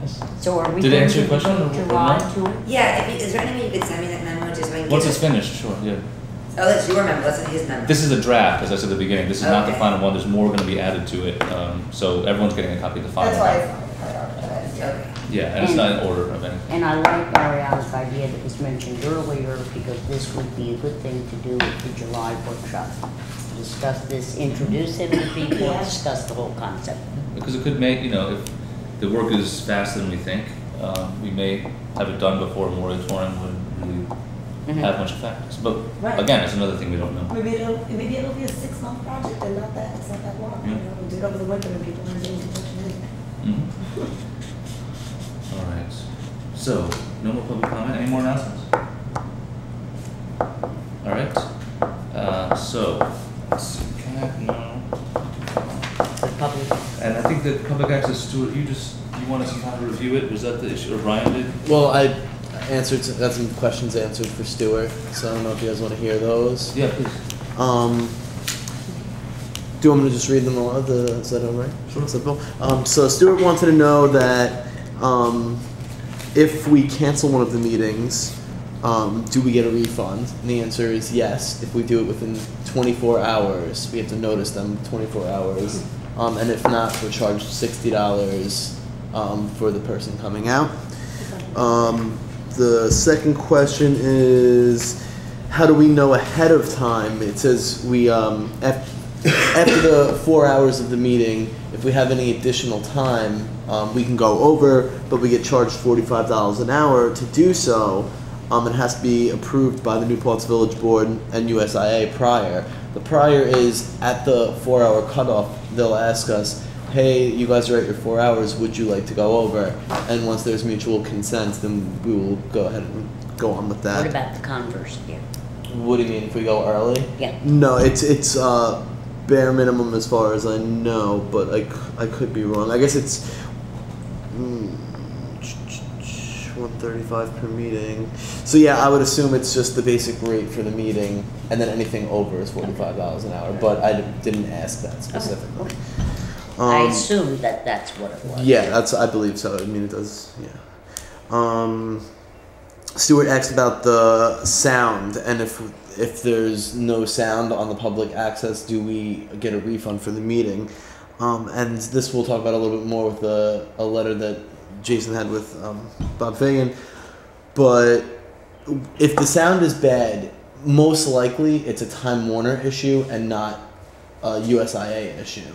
Yes. So are we Did it going answer to your question, or July no? to it? Yeah, is there any way you could send me that memo just so I can Once get it's finished, sure, yeah. Oh, that's your memo, that's not his memo. This is a draft, as I said at the beginning. This is not the Okay. final one. There's more going to be added to it. So everyone's getting a copy of the final. That's why I one. thought Okay. Yeah, and it's not in order of anything. And I like Ariana's idea that was mentioned earlier, because this would be a good thing to do at the July workshop. Discuss this, introduce it to people, Yeah. discuss the whole concept. Because it could make, if the work is faster than we think, we may have it done before a moratorium would really have much effect. But Right. again, it's another thing we don't know. Maybe it'll be a 6-month project and it's not that long. Yeah. We'll do it over the winter when people aren't doing too much anything. All right. So, no more public comment. Any more announcements? All right. So, let's see. No. The public, And I think that public access, Stuart, you wanted some time to review it. Was that the issue, or Brian did? Well, I got some questions answered for Stuart, so I don't know if you guys want to hear those. Yeah, please. Do you want me to just read them aloud? Is that all right? Sure. Simple. So Stuart wanted to know that if we cancel one of the meetings, do we get a refund? And the answer is yes. If we do it within 24 hours, we have to notice them 24 hours. And if not, we're charged $60 for the person coming out. The second question is, how do we know ahead of time? It says we after the 4 hours of the meeting, if we have any additional time, we can go over, but we get charged $45 an hour to do so. It has to be approved by the New Paltz Village Board and USIA prior. The prior is at the 4-hour cutoff, they'll ask us, hey, you guys are at your 4 hours, would you like to go over? And once there's mutual consent, then we will go ahead and go on with that. what about the converse here? What do you mean if we go early? Yeah. No, it's bare minimum as far as I know, but I could be wrong. I guess it's $135 per meeting. So yeah, I would assume it's just the basic rate for the meeting, and then anything over is $45 an hour. But I didn't ask that specifically. I assume that that's what it was. Yeah, I believe so. I mean, it does. Yeah. Stuart asked about the sound, and if there's no sound on the public access, do we get a refund for the meeting? And this we'll talk about a little bit more with a letter that Jason had with Bob Fagan. But if the sound is bad, most likely it's a Time Warner issue and not a USIA issue.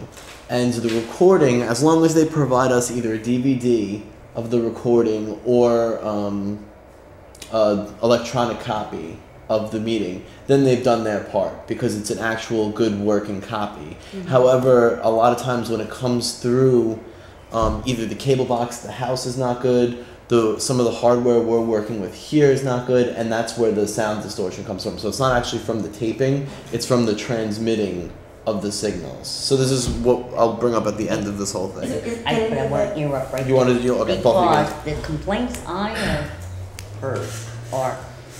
And the recording, as long as they provide us either a DVD of the recording or electronic copy of the meeting, then they've done their part because it's an actual good working copy. Mm-hmm. However, a lot of times when it comes through, either the cable box at the house is not good, some of the hardware we're working with here is not good, and that's where the sound distortion comes from. So it's not actually from the taping, it's from the transmitting of the signals. So this is what I'll bring up at the end of this whole thing. But I want to interrupt right You wanted to do okay, both of you guys. because the complaints I have heard are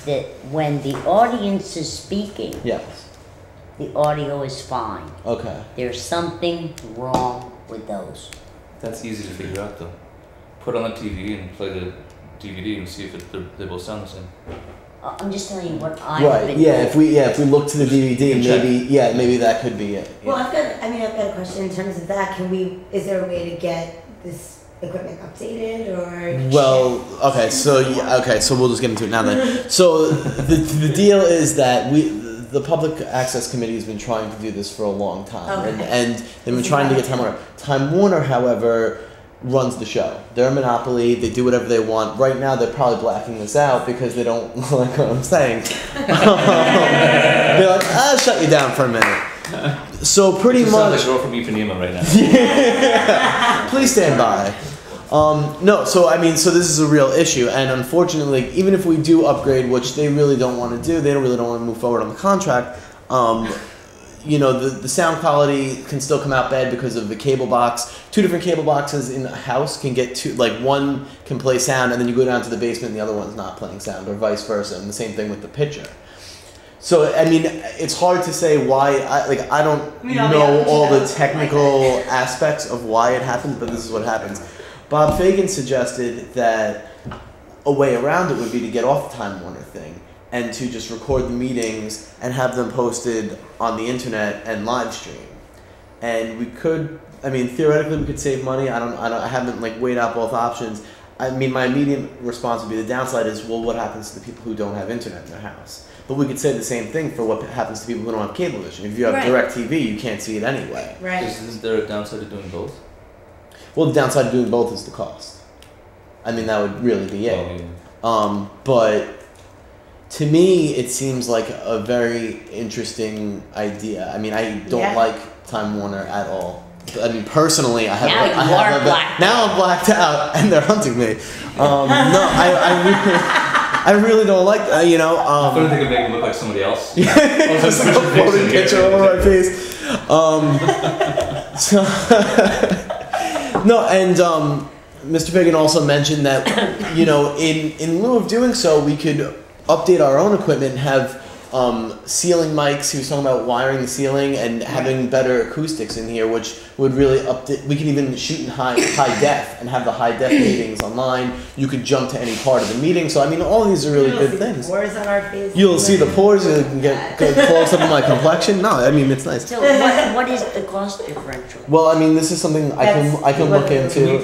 that when the audience is speaking, Yes. the audio is fine. Okay. There's something wrong with those. That's easy to figure out though. Put on the TV and play the DVD and see if they both sound the same. I'm just telling you what I've Right. been Yeah. told. If we look to the DVD, You check. maybe that could be it. Well, I've got a question in terms of that. Is there a way to get this equipment updated or? Well, okay, so we'll just get into it now then. So the deal is that the Public Access Committee has been trying to do this for a long time, Okay. and they've been trying to get Time Warner. Time Warner, however, runs the show. They're a monopoly. They do whatever they want. Right now, they're probably blacking this out because they don't like what I'm saying. They're like, shut you down for a minute. So pretty You sound like much. a girl from Ipanema right now. Please stand by. No, so this is a real issue, and unfortunately, even if we do upgrade, which they really don't want to do, they don't want to move forward on the contract. The sound quality can still come out bad because of the cable box. 2 different cable boxes in a house can get one can play sound, and then you go down to the basement and the other one's not playing sound, or vice versa, and the same thing with the pitcher. So, it's hard to say why, I don't know all the technical aspects of why it happens, but this is what happens. Bob Fagan suggested that a way around it would be to get off the Time Warner thing and to just record the meetings and have them posted on the internet and live stream. And we could, theoretically we could save money. I haven't weighed out both options. My immediate response would be the downside is, well, what happens to the people who don't have internet in their house? But we could say the same thing for what happens to people who don't have Cablevision. If you have DirecTV, you can't see it anyway. Right. Isn't there a downside to doing both? Well, the downside of doing both is the cost. That would really be it. But to me, it seems like a very interesting idea. I don't like Time Warner at all. Personally, I have. Now I'm blacked out, and they're hunting me. I really don't like that. I couldn't think of making it look like somebody else. Just like a floating picture over my face. No, and Mr. Fagan also mentioned that, in lieu of doing so, we could update our own equipment and have ceiling mics. He was talking about wiring the ceiling and having better acoustics in here, which would really update. We could even shoot in high def and have the high def meetings online. You could jump to any part of the meeting. So all these are really good things. Pores on our face. You'll see the pores. You can get close up of my complexion. No, it's nice. So what is the cost differential? Well, this is something I can look into.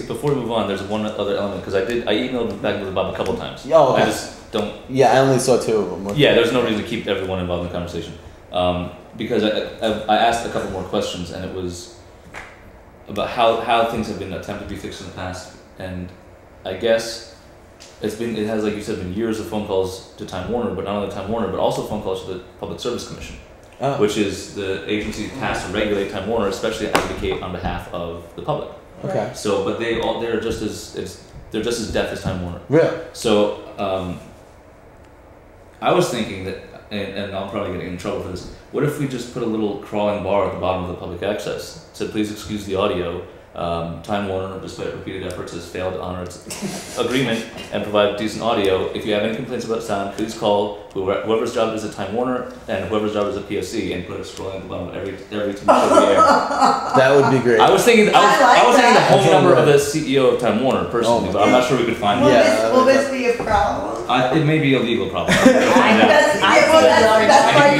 Before we move on, there's one other element because I emailed back to Bob a couple times. Oh, okay. I just don't. Yeah, I only saw 2 of them. Yeah, there's no reason to keep everyone involved in the conversation. Because I asked a couple more questions, and it was about how things have been attempted to be fixed in the past, and I guess it has, like you said, been years of phone calls to Time Warner, but not only Time Warner, but also phone calls to the Public Service Commission, which is the agency tasked to regulate Time Warner, especially advocate on behalf of the public. Okay. So, but they're just as deaf as Time Warner. Really? So, I was thinking that, and I'm probably getting in trouble for this, what if we just put a little crawling bar at the bottom of the public access? Said, please excuse the audio. Time Warner, despite repeated efforts, has failed to honor its agreement and provide decent audio. If you have any complaints about sound, please call whoever's job is at Time Warner and whoever's job is at PSC, and put it scrolling at the bottom of every time you show the air. That would be great. I was thinking the home number of right. the CEO of Time Warner personally, but I'm not sure we could find it. Will this be a problem? It may be a legal problem. That's my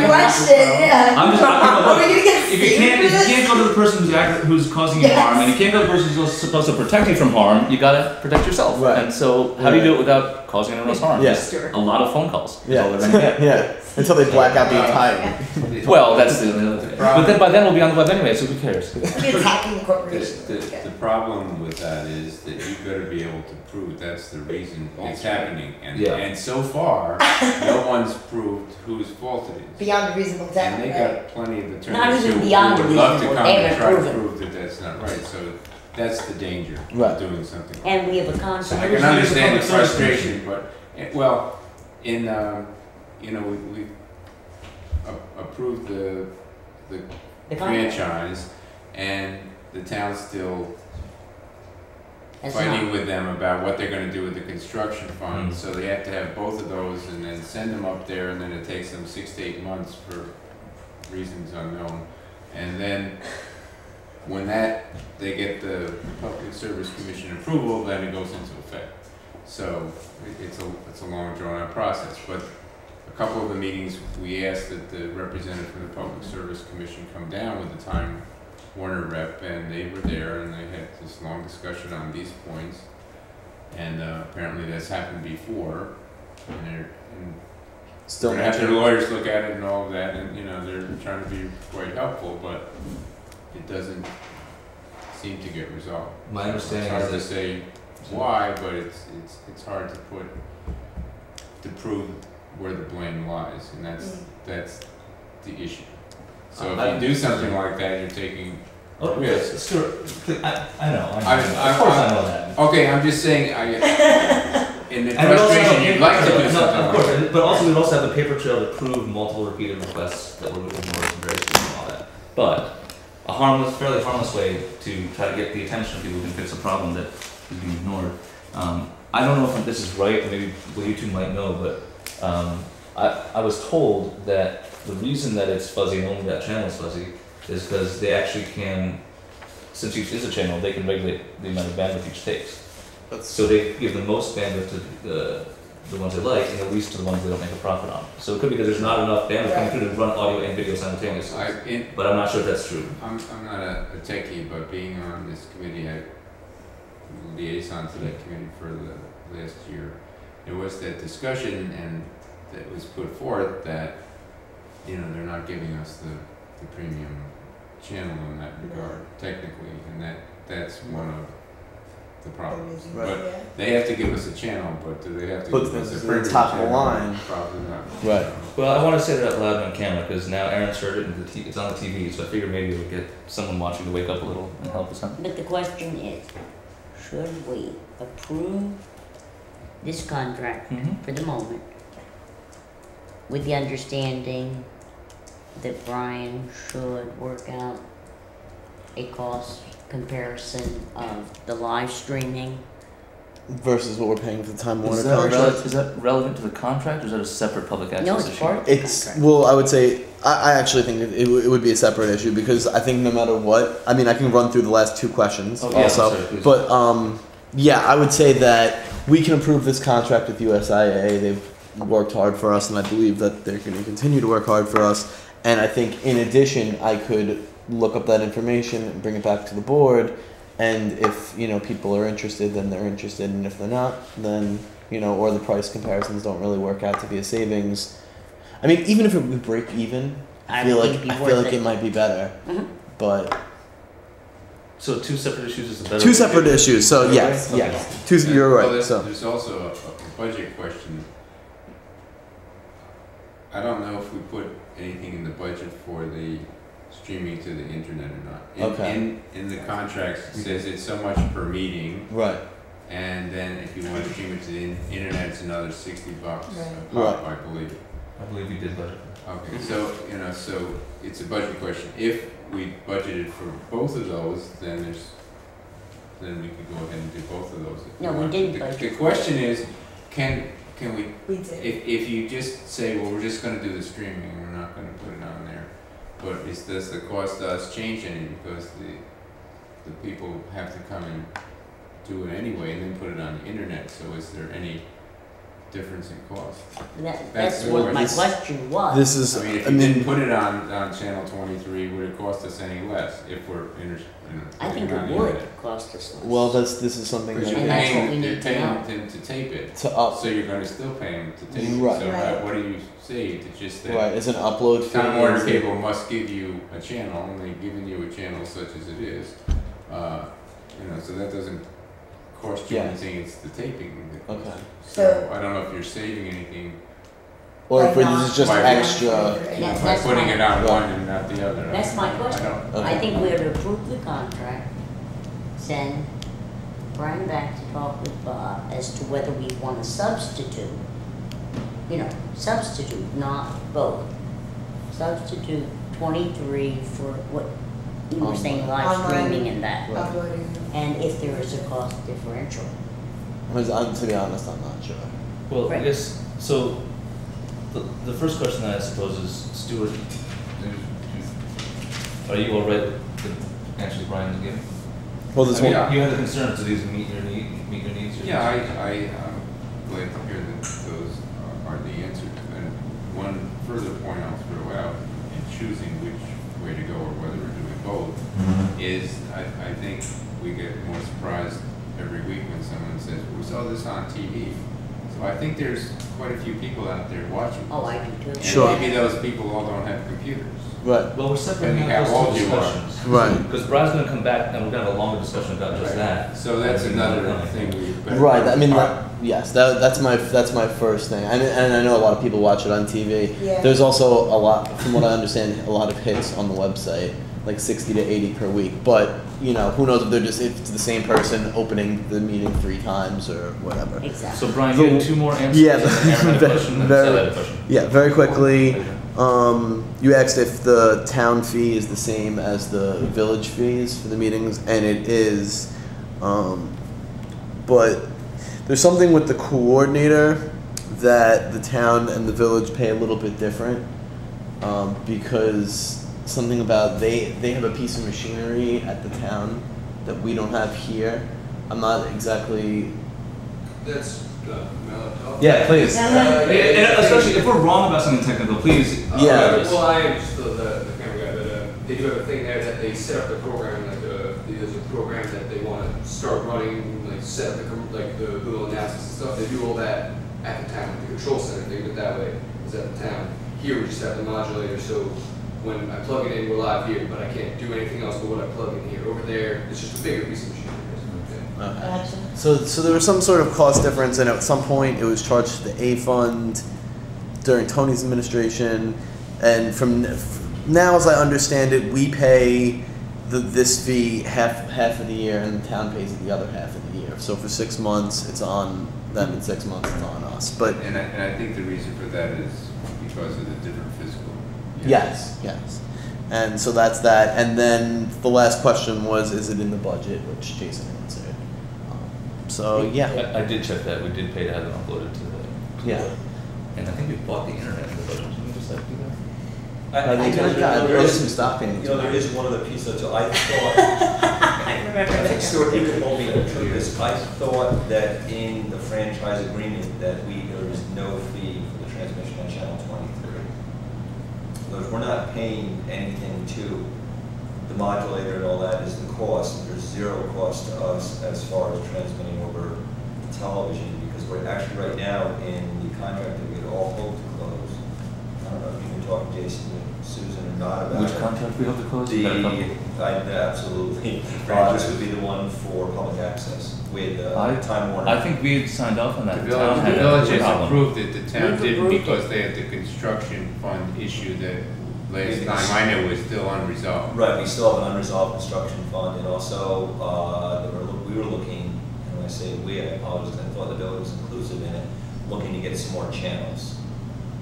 question. Yeah. I'm just Are we gonna get if you can't go to the person who's causing you harm, and you can't go to the person who's supposed to protect you from harm, you gotta protect yourself. Right. And so, how do you do it without causing anyone else harm? Yeah. Just a lot of phone calls. Is all Yeah. they're gonna get. Yeah. Until they black out the entire. Well, that's the other thing. But then by then we'll be on the web anyway, so who cares? Be attacking the corporation. The problem with that is that you've got to be able to prove that's the reason it's happening. And so far, no one's proved whose fault it is. Beyond a reasonable doubt. And they got plenty of Not attorneys even who beyond would love to reasonable, come they and haven't try to proven. prove that that's not right. So that's the danger Right. of doing something. And we have a So contract. I can understand the frustration, but we approved the The contract. franchise, and the town's still That's fighting not- with them about what they're gonna do with the construction fund, so they have to have both of those and then send them up there, and then it takes them 6 to 8 months for reasons unknown. And then, when they get the Public Service Commission approval, then it goes into effect. So, it's a long drawn out process, but a couple of the meetings, we asked that the representative from the Public Service Commission come down with the Time Warner rep, and they were there, and they had this long discussion on these points. And apparently that's happened before, and Still we're gonna have the mentioned. lawyers look at it and all of that, and, they're trying to be quite helpful, but it doesn't seem to get resolved. My understanding It's hard to is that, say why, but it's hard to prove where the blame lies, and that's the issue. So if you do something like that, you're taking oh, risk. yes, sure, I know, I- of course I know that. Okay, I'm just saying, in the And we also have frustration, a you'd paper like to trail- do no, something of like course, that. but also we also have a paper trail to prove multiple repeated requests that were ignored and very strict and all that. But a fairly harmless way to try to get the attention of people who can fix a problem that is being ignored. I don't know if this is right, or maybe what you two might know, but I was told that the reason that it's fuzzy and only that channel is fuzzy is because they actually can, since each is a channel, they can regulate the amount of bandwidth each takes. So they give the most bandwidth to the ones they like, and the least to the ones they don't make a profit on. So it could be that there's not enough bandwidth coming through to run audio and video simultaneously. But I'm not sure if that's true. I'm not a techie, but being on this committee, I liaison to that committee for the last year. There was that discussion, and that was put forth that, they're not giving us the premium channel in that regard, technically, and that's one of the problems. Right. But they have to give us a channel, but do they have to But give us this a is premium the top of the channel? line. Probably not. Right. Well, I want to say that out loud on camera because now Aaron's heard it and it's on the TV, so I figured maybe it'll get someone watching to wake up a little and help us out. But the question is, should we approve this contract Mm-hmm. for the moment with the understanding that Brian should work out a cost comparison of the live streaming? Versus what we're paying for the Time Warner Is that, contract. is that relevant to the contract or is that a separate public access No, it's issue? part of the It's contract. well, I would say I actually think it would be a separate issue because I think no matter what, I mean, I can run through the last two questions Oh, yeah, also, sorry, please. but yeah, I would say that we can approve this contract with USIA. They've worked hard for us, and I believe that they're going to continue to work hard for us. And I think, in addition, I could look up that information and bring it back to the board. And if people are interested, then they're interested, and if they're not, then or the price comparisons don't really work out to be a savings. I mean, even if it would break even, I feel like it might be better. Mhm. But So two separate issues is the better. two separate issues. So yes, Okay. yes, two. And, You're well, right. So there's also a budget question. I don't know if we put anything in the budget for the streaming to the internet or not. Okay. In the contract, it says it's so much per meeting, right. and then if you want to stream it to the internet, it's another $60 a Right. pop, I believe. I believe you did budget. Okay, so, so it's a budget question. If we budgeted for both of those, then we could go ahead and do both of those. if No, we want. didn't The budget. question is, can we, We did. if you just say, well, we're just gonna do the streaming, we're not gonna put it on there, but does the cost to us change any, because the people have to come and do it anyway and then put it on the internet, so is there any difference in cost? That's That's what more my this- question was. This is. I mean, if you didn't put it on channel 23, would it cost us any less if we're I think putting on it the would internet? cost us less. Well, this is something Because that you're And that's what we paying, need you're to paying know. them to tape it, to up. so you're gonna still pay them to tape it. Right. So Right. what do you say to just that? Right, is an upload fee. Time Warner is it- Cable must give you a channel, and they've given you a channel such as it is. So that doesn't cost you Yeah. anything, it's the taping that costs. Okay. So I don't know if you're saving anything Or if Like this is just not- extra. Yeah, by that's putting my- it on Right. one and not the other. That's my I question. don't- Okay. I think we ought to approve the contract, send Brian back to talk with Bob as to whether we want to substitute, not both. substitute 23 for what you were saying, live Online. streaming and that. Right. Uploading. And if there is a cost differential. To be honest, I'm not sure. Well, I Right. guess, so, the first question I suppose is, Stuart, are you all right with the answers Brian is giving? Well, this I mean, one. You have the concerns, do these meet your needs? or- Yeah, I'm glad to hear that those are the answers. And one further point I'll throw out in choosing which way to go or whether we're doing both is I think we get more surprised every week when someone says, we saw this on TV. So I think there's quite a few people out there watching. Oh, I do too. And Sure. maybe those people all don't have computers. Right. Well, we're separating Depending out how those old two you are. discussions. Right. Because Brian's gonna come back and we're gonna have a longer discussion about just that. So that's another thing we better. Right. I mean, yes. That's my first thing. And I know a lot of people watch it on TV. Yeah. There's also a lot, from what I understand, a lot of hits on the website, like 60 to 80 per week. But you know, who knows if it's the same person opening the meeting 3 times or whatever. Exactly. So Brian, you had 2 more answers? Yeah, and then Aaron had a question, and very- Sally had a question. Yeah, very quickly. You asked if the town fee is the same as the village fees for the meetings, and it is. But there's something with the coordinator that the town and the village pay a little bit different, because something about they have a piece of machinery at the town that we don't have here. I'm not exactly. That's Yeah, please. Yeah. And especially if we're wrong about something technical, please. Yeah. Well, I am just the camera guy, but they do have a thing there that they set up the program, like there's a program that they want to start running, like set up the Google analysis and stuff. They do all that at the town, the control center. They do it that way. Is at the town. Here we just have the modulator, so when I plug it in, we're live here, but I can't do anything else but what I plug in here. Over there, it's just a bigger piece of machinery. Okay. Gotcha. So there was some sort of cost difference, and at some point it was charged to the A fund during Tony's administration, and from now, as I understand it, we pay this fee half of the year, and the town pays it the other half of the year. So for 6 months, it's on them, and 6 months it's on us. But And I think the reason for that is because of the different fiscal. yes. And so that's that. And then the last question was, is it in the budget, which Jason answered. So yeah. I did check that, we did pay to have it uploaded to the. Yeah. And I think we bought the internet in the budget, didn't we just like do that? There's some stopping. You know, there is one other piece that I thought, I remember I think that. Stuart, you can hold me to this. I thought that in the franchise agreement that there is no fee for the transmission on channel 23. But if we're not paying anything to the modulator and all that is the cost, there's zero cost to us as far as transmitting over television, because we're actually right now in the contract that we had all hoped to close. I don't know if you can talk to Jason and Susan or not about Which it. contract we hope to close? Absolutely. This would be the one for public access with Time Warner. I think we had signed off on that. The town had village a has problem. approved it, the town We've didn't approved because it. they had the construction fund issue that last time I knew was still unresolved. Right, we still have an unresolved construction fund, and also, we were looking, and when I say we, I apologize, I thought the village was inclusive in it, looking to get some more channels.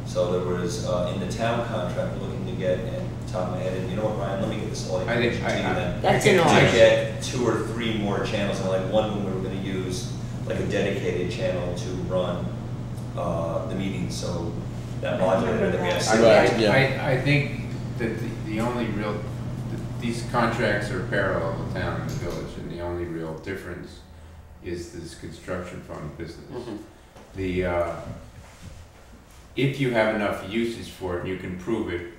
So there was, in the town contract, we're looking to get, and top of my head, and you know what, Brian, let me get this all I think information to you then. That's in To ours. get 2 or 3 more channels, and like one we were gonna use, like a dedicated channel to run, the meetings, so that modulator that we have. Right, yeah. I think that the only real, these contracts are parallel, the town and the village, and the only real difference is this construction fund business. The, if you have enough usage for it, you can prove it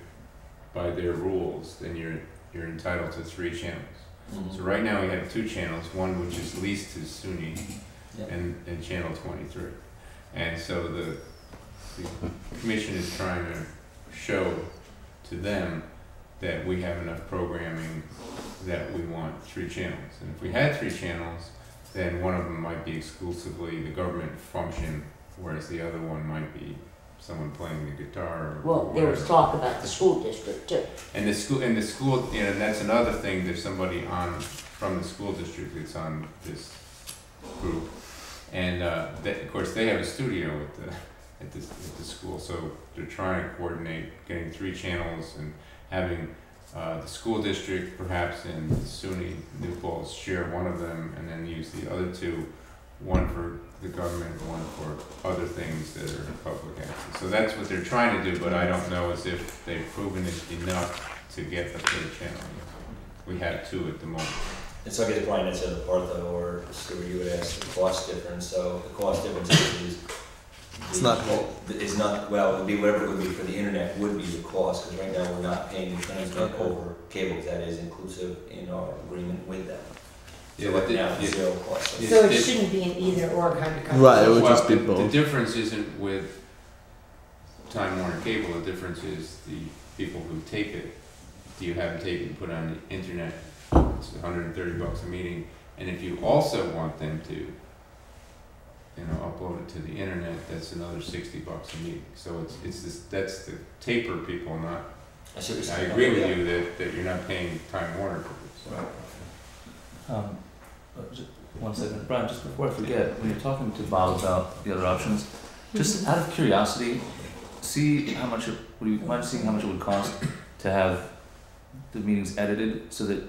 by their rules, then you're entitled to 3 channels. So right now we have 2 channels, one which is leased to SUNY and channel 23. And so the commission is trying to show to them that we have enough programming that we want 3 channels. And if we had 3 channels, then one of them might be exclusively the government function, whereas the other one might be someone playing the guitar or Well, there was whatever. talk about the school district too. And the school, you know, that's another thing, there's somebody from the school district that's on this group. And, of course, they have a studio with at the school. So they're trying to coordinate getting 3 channels and having the school district perhaps in SUNY New Paltz share one of them and then use the other 2, one for the government, one for other things that are public access. So that's what they're trying to do, but I don't know as if they've proven it enough to get a 3rd channel. We have 2 at the moment. And so I guess Brian had said the Partha or Stuart, you would ask the cost difference. So the cost difference is It's not It's not, well, it would be whatever it would be for the internet would be the cost, because right now we're not paying the transmit over cable, 'cause that is inclusive in our agreement with them. Yeah, So but right the- now it's zero cost. Yeah. So it shouldn't be an either or kind of conversation. Right, it would Well, just be the both. difference isn't with Time Warner Cable, the difference is the people who take it. Do you have them take it and put it on the internet? It's $130 a meeting, and if you also want them to, upload it to the internet, that's another $60 a meeting. So it's this, that's the taper people, not. I see what you're I saying. agree with you that you're not paying Time Warner for this. Just 1 second, Brian, just before I forget, when you're talking to Bob about the other options, just out of curiosity, see how much would you mind seeing how much it would cost to have the meetings edited so that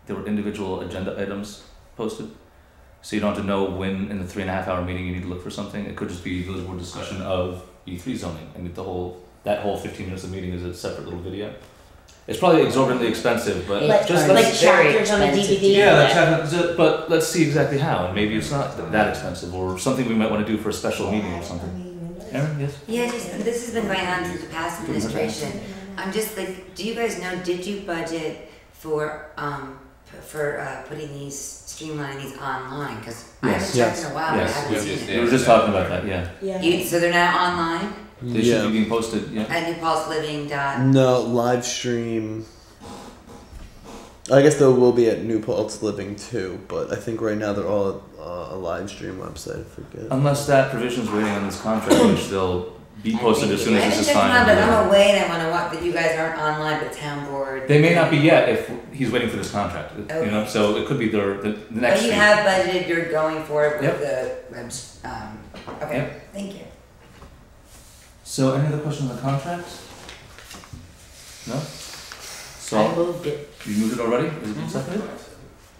there were individual agenda items posted? So you don't have to know when in the 3.5 hour meeting you need to look for something. It could just be village board discussion of E3 zoning, and that whole 15 minutes of meeting is a separate little video. It's probably exorbitantly expensive, but Like, just like let's chapters on a expensive. DVD. yeah, let's have, but let's see exactly how, and maybe it's not that expensive, or something we might want to do for a special meeting or something. Aaron, yes? Yeah, this has been going on through the past administration. I'm just like, do you guys know, did you budget for putting streamlining these online? Because I haven't checked in a while, but I Yes. haven't Yes. seen Yes. it. We were just talking about that, yeah. Yeah. So they're now online They should be being posted, yeah. at newpaltzliving. No, live stream. I guess there will be at New Paltz Living too, but I think right now they're all a live stream website. I forget. Unless that provision's waiting on this contract, which they'll be posted as soon I as haven't this is checked them out, but I'm signed. away and I want to walk that you guys aren't online, but town board. They may not be yet if he's waiting for this contract, you know, Okay. so it could be the next But you week. have budgeted, you're going for it with Yep. the webs, okay, Yep. thank you. So any other questions on the contract? No? I So, moved it. you moved it already? Is it been seconded?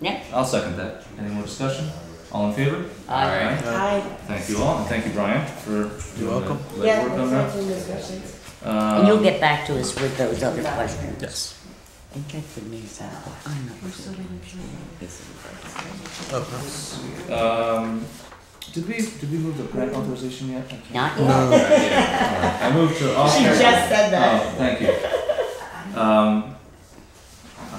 Yeah. I'll second that. Any more discussion? All in favor? Aye. Hi. Thank you all, and thank you, Brian, for doing welcome. the Yeah, legwork on thanks that. for answering those questions. And you'll get back to us with those other questions. Yes. And check the news out. I'm not sure. Did we move the grant authorization yet? I can't- Not No. yet. Alright, I moved to She authorize. just said that. Oh, thank you.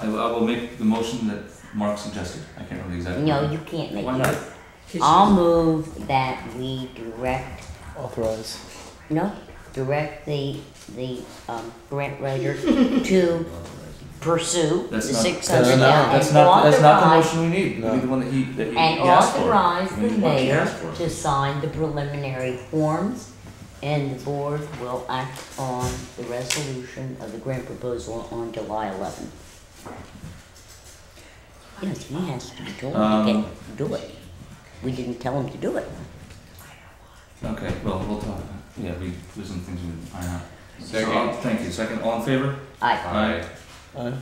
I will make the motion that Mark suggested. I can't remember the exact. No, word. you can't make Why not? it. I'll move that we direct grant writer to pursue the That's not- 600 That's and not the authorize, motion we need. We No. need the one that he and asked for. authorize We the need what he mayor asked for. to sign the preliminary forms, and the board will act on the resolution of the grant proposal on July 11th. Yes, he has to be told he can do it. We didn't tell him to do it. Okay, well, we'll talk. Yeah, there's some things we didn't iron out. Second. Thank you. Second, all in favor? Aye. Aye.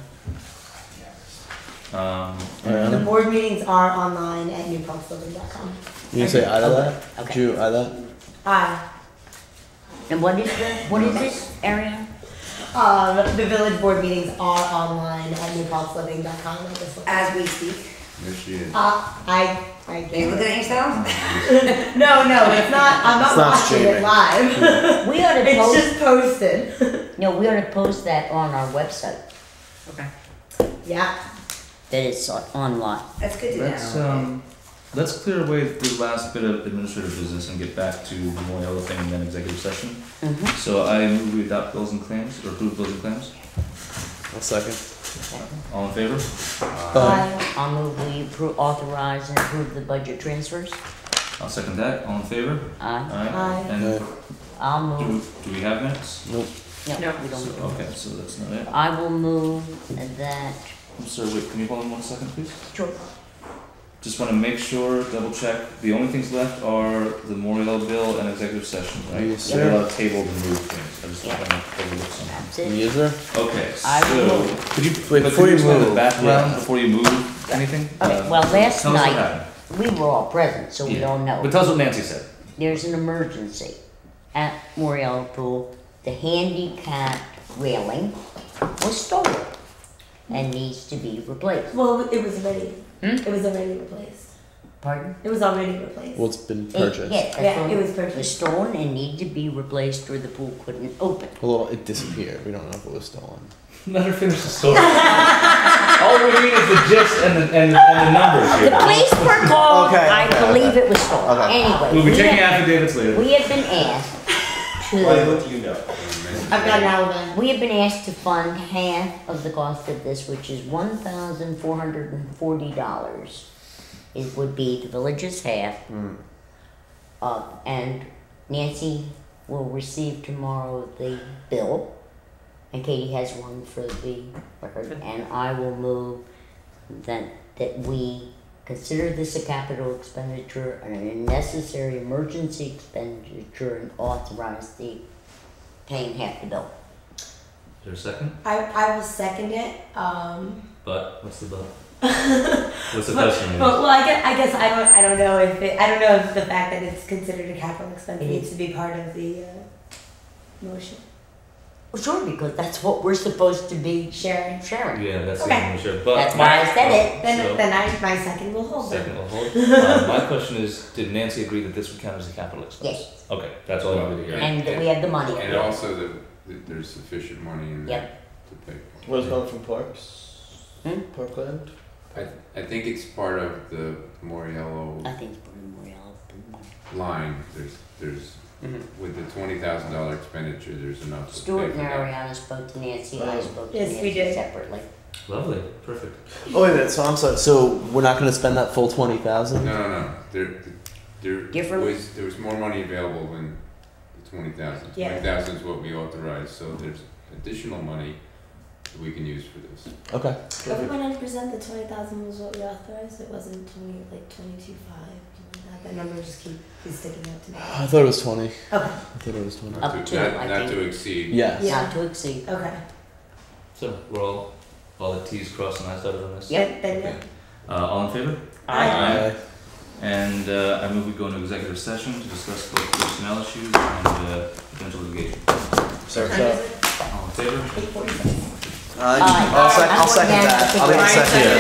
The Ariana? board meetings are online at newpaltzliving.com. You gonna say aye to that? Okay. Did you aye that? Aye. And what is this area? The village board meetings are online at newpaltzliving.com. I just looked. As we speak, There she is. I are you looking at yourself? No, it's not. I'm not It's not watching it streaming. live. We ought to It's post, just posted. no, we ought to post that on our website, Okay. Yeah. that it's online. That's good to know. Let's clear away the last bit of administrative business and get back to the more other thing and then executive session. Mm-hmm. So I move we adopt bills and claims, or approve bills and claims. I'll second. All in favor? Aye. I'll move we authorize and approve the budget transfers. I'll second that. All in favor? Aye. Aye. And Aye. I'll do, move, do we have minutes? Nope. no, No. we don't. So, okay, so that's not it. I will move that, I'm sorry, wait, can you hold on 1 second, please? sure. just wanna make sure, double check, the only things left are the Moriel bill and executive session, right? Yes, So we're sir. allowed to table and move things, I just don't wanna overlook something. That's it. Yes, sir. Okay, I will so, could you, Wait, but before could you you explain the move, background yeah. before you move anything? Okay, well, last tell us what night, happened. we were all present, so we Yeah. don't know. But tell us what Nancy said. There's an emergency at Moriel Pool. The handicap railing was stolen and needs to be replaced. Well, it was already, Hmm? it was already replaced. Pardon? It was already replaced. Well, it's been purchased. Yeah, that's Yeah, all. it was It was purchased. stolen and needed to be replaced or the pool couldn't open. Well, it disappeared. We don't know if it was stolen. Let her finish the story. All we need is the gist and the numbers The here. police were called, Okay, I okay, believe okay. it was stolen. Okay. Anyway. We'll be we taking have- affidavits later. We have been asked Why, to, what do you know? I've got an alibi. we have been asked to fund half of the cost of this, which is $1,440. It would be the village's half. And Nancy will receive tomorrow the bill, and Katie has one for the record, and I will move that we consider this a capital expenditure and a necessary emergency expenditure and authorize the paying half the bill. Is there a second? I will second it. But, what's the but? What's the question? Well, I guess I don't know if the fact that it's considered a capital expense needs to be part of the motion. Well, sure, because that's what we're supposed to be Sharing. sharing. Yeah, that's Okay. the one we should, but. That's why I said it. Then my second will hold. Second will hold. My question is, did Nancy agree that this would count as a capital expense? Yes, Okay, that's all I wanted to hear. and that we have the money. And also that there's sufficient money in there to pay. What is going from Parks? Hmm? Parkland? I think it's part of the Moriello I think it's pretty more line. There's with the $20,000 expenditure, there's enough to pay Stuart for and that. Ariana spoke to Nancy, I spoke to Yes, we Nancy did. separately. Lovely, perfect. Oh wait a minute. So I'm sorry. So we're not going to spend that full 20,000? No. There Different- was more money available than the 20,000. Yeah. 20,000 is what we authorized, so there's additional money that we can use for this. Okay. But 100% the 20,000 was what we authorized. It wasn't 22.5. That number just keeps sticking out to me. I thought it was 20. Okay. I thought it was 20. Up to, I not think. to exceed. Yes. Yeah. Not to exceed. Okay. So, we're all the T's crossed and I's dotted on this? Yep. Then Okay. All in favor? Aye. And I move we go into executive session to discuss both personnel issues and potential litigation. Sorry. All in favor? 8:46. I'll second that. I'll make a second.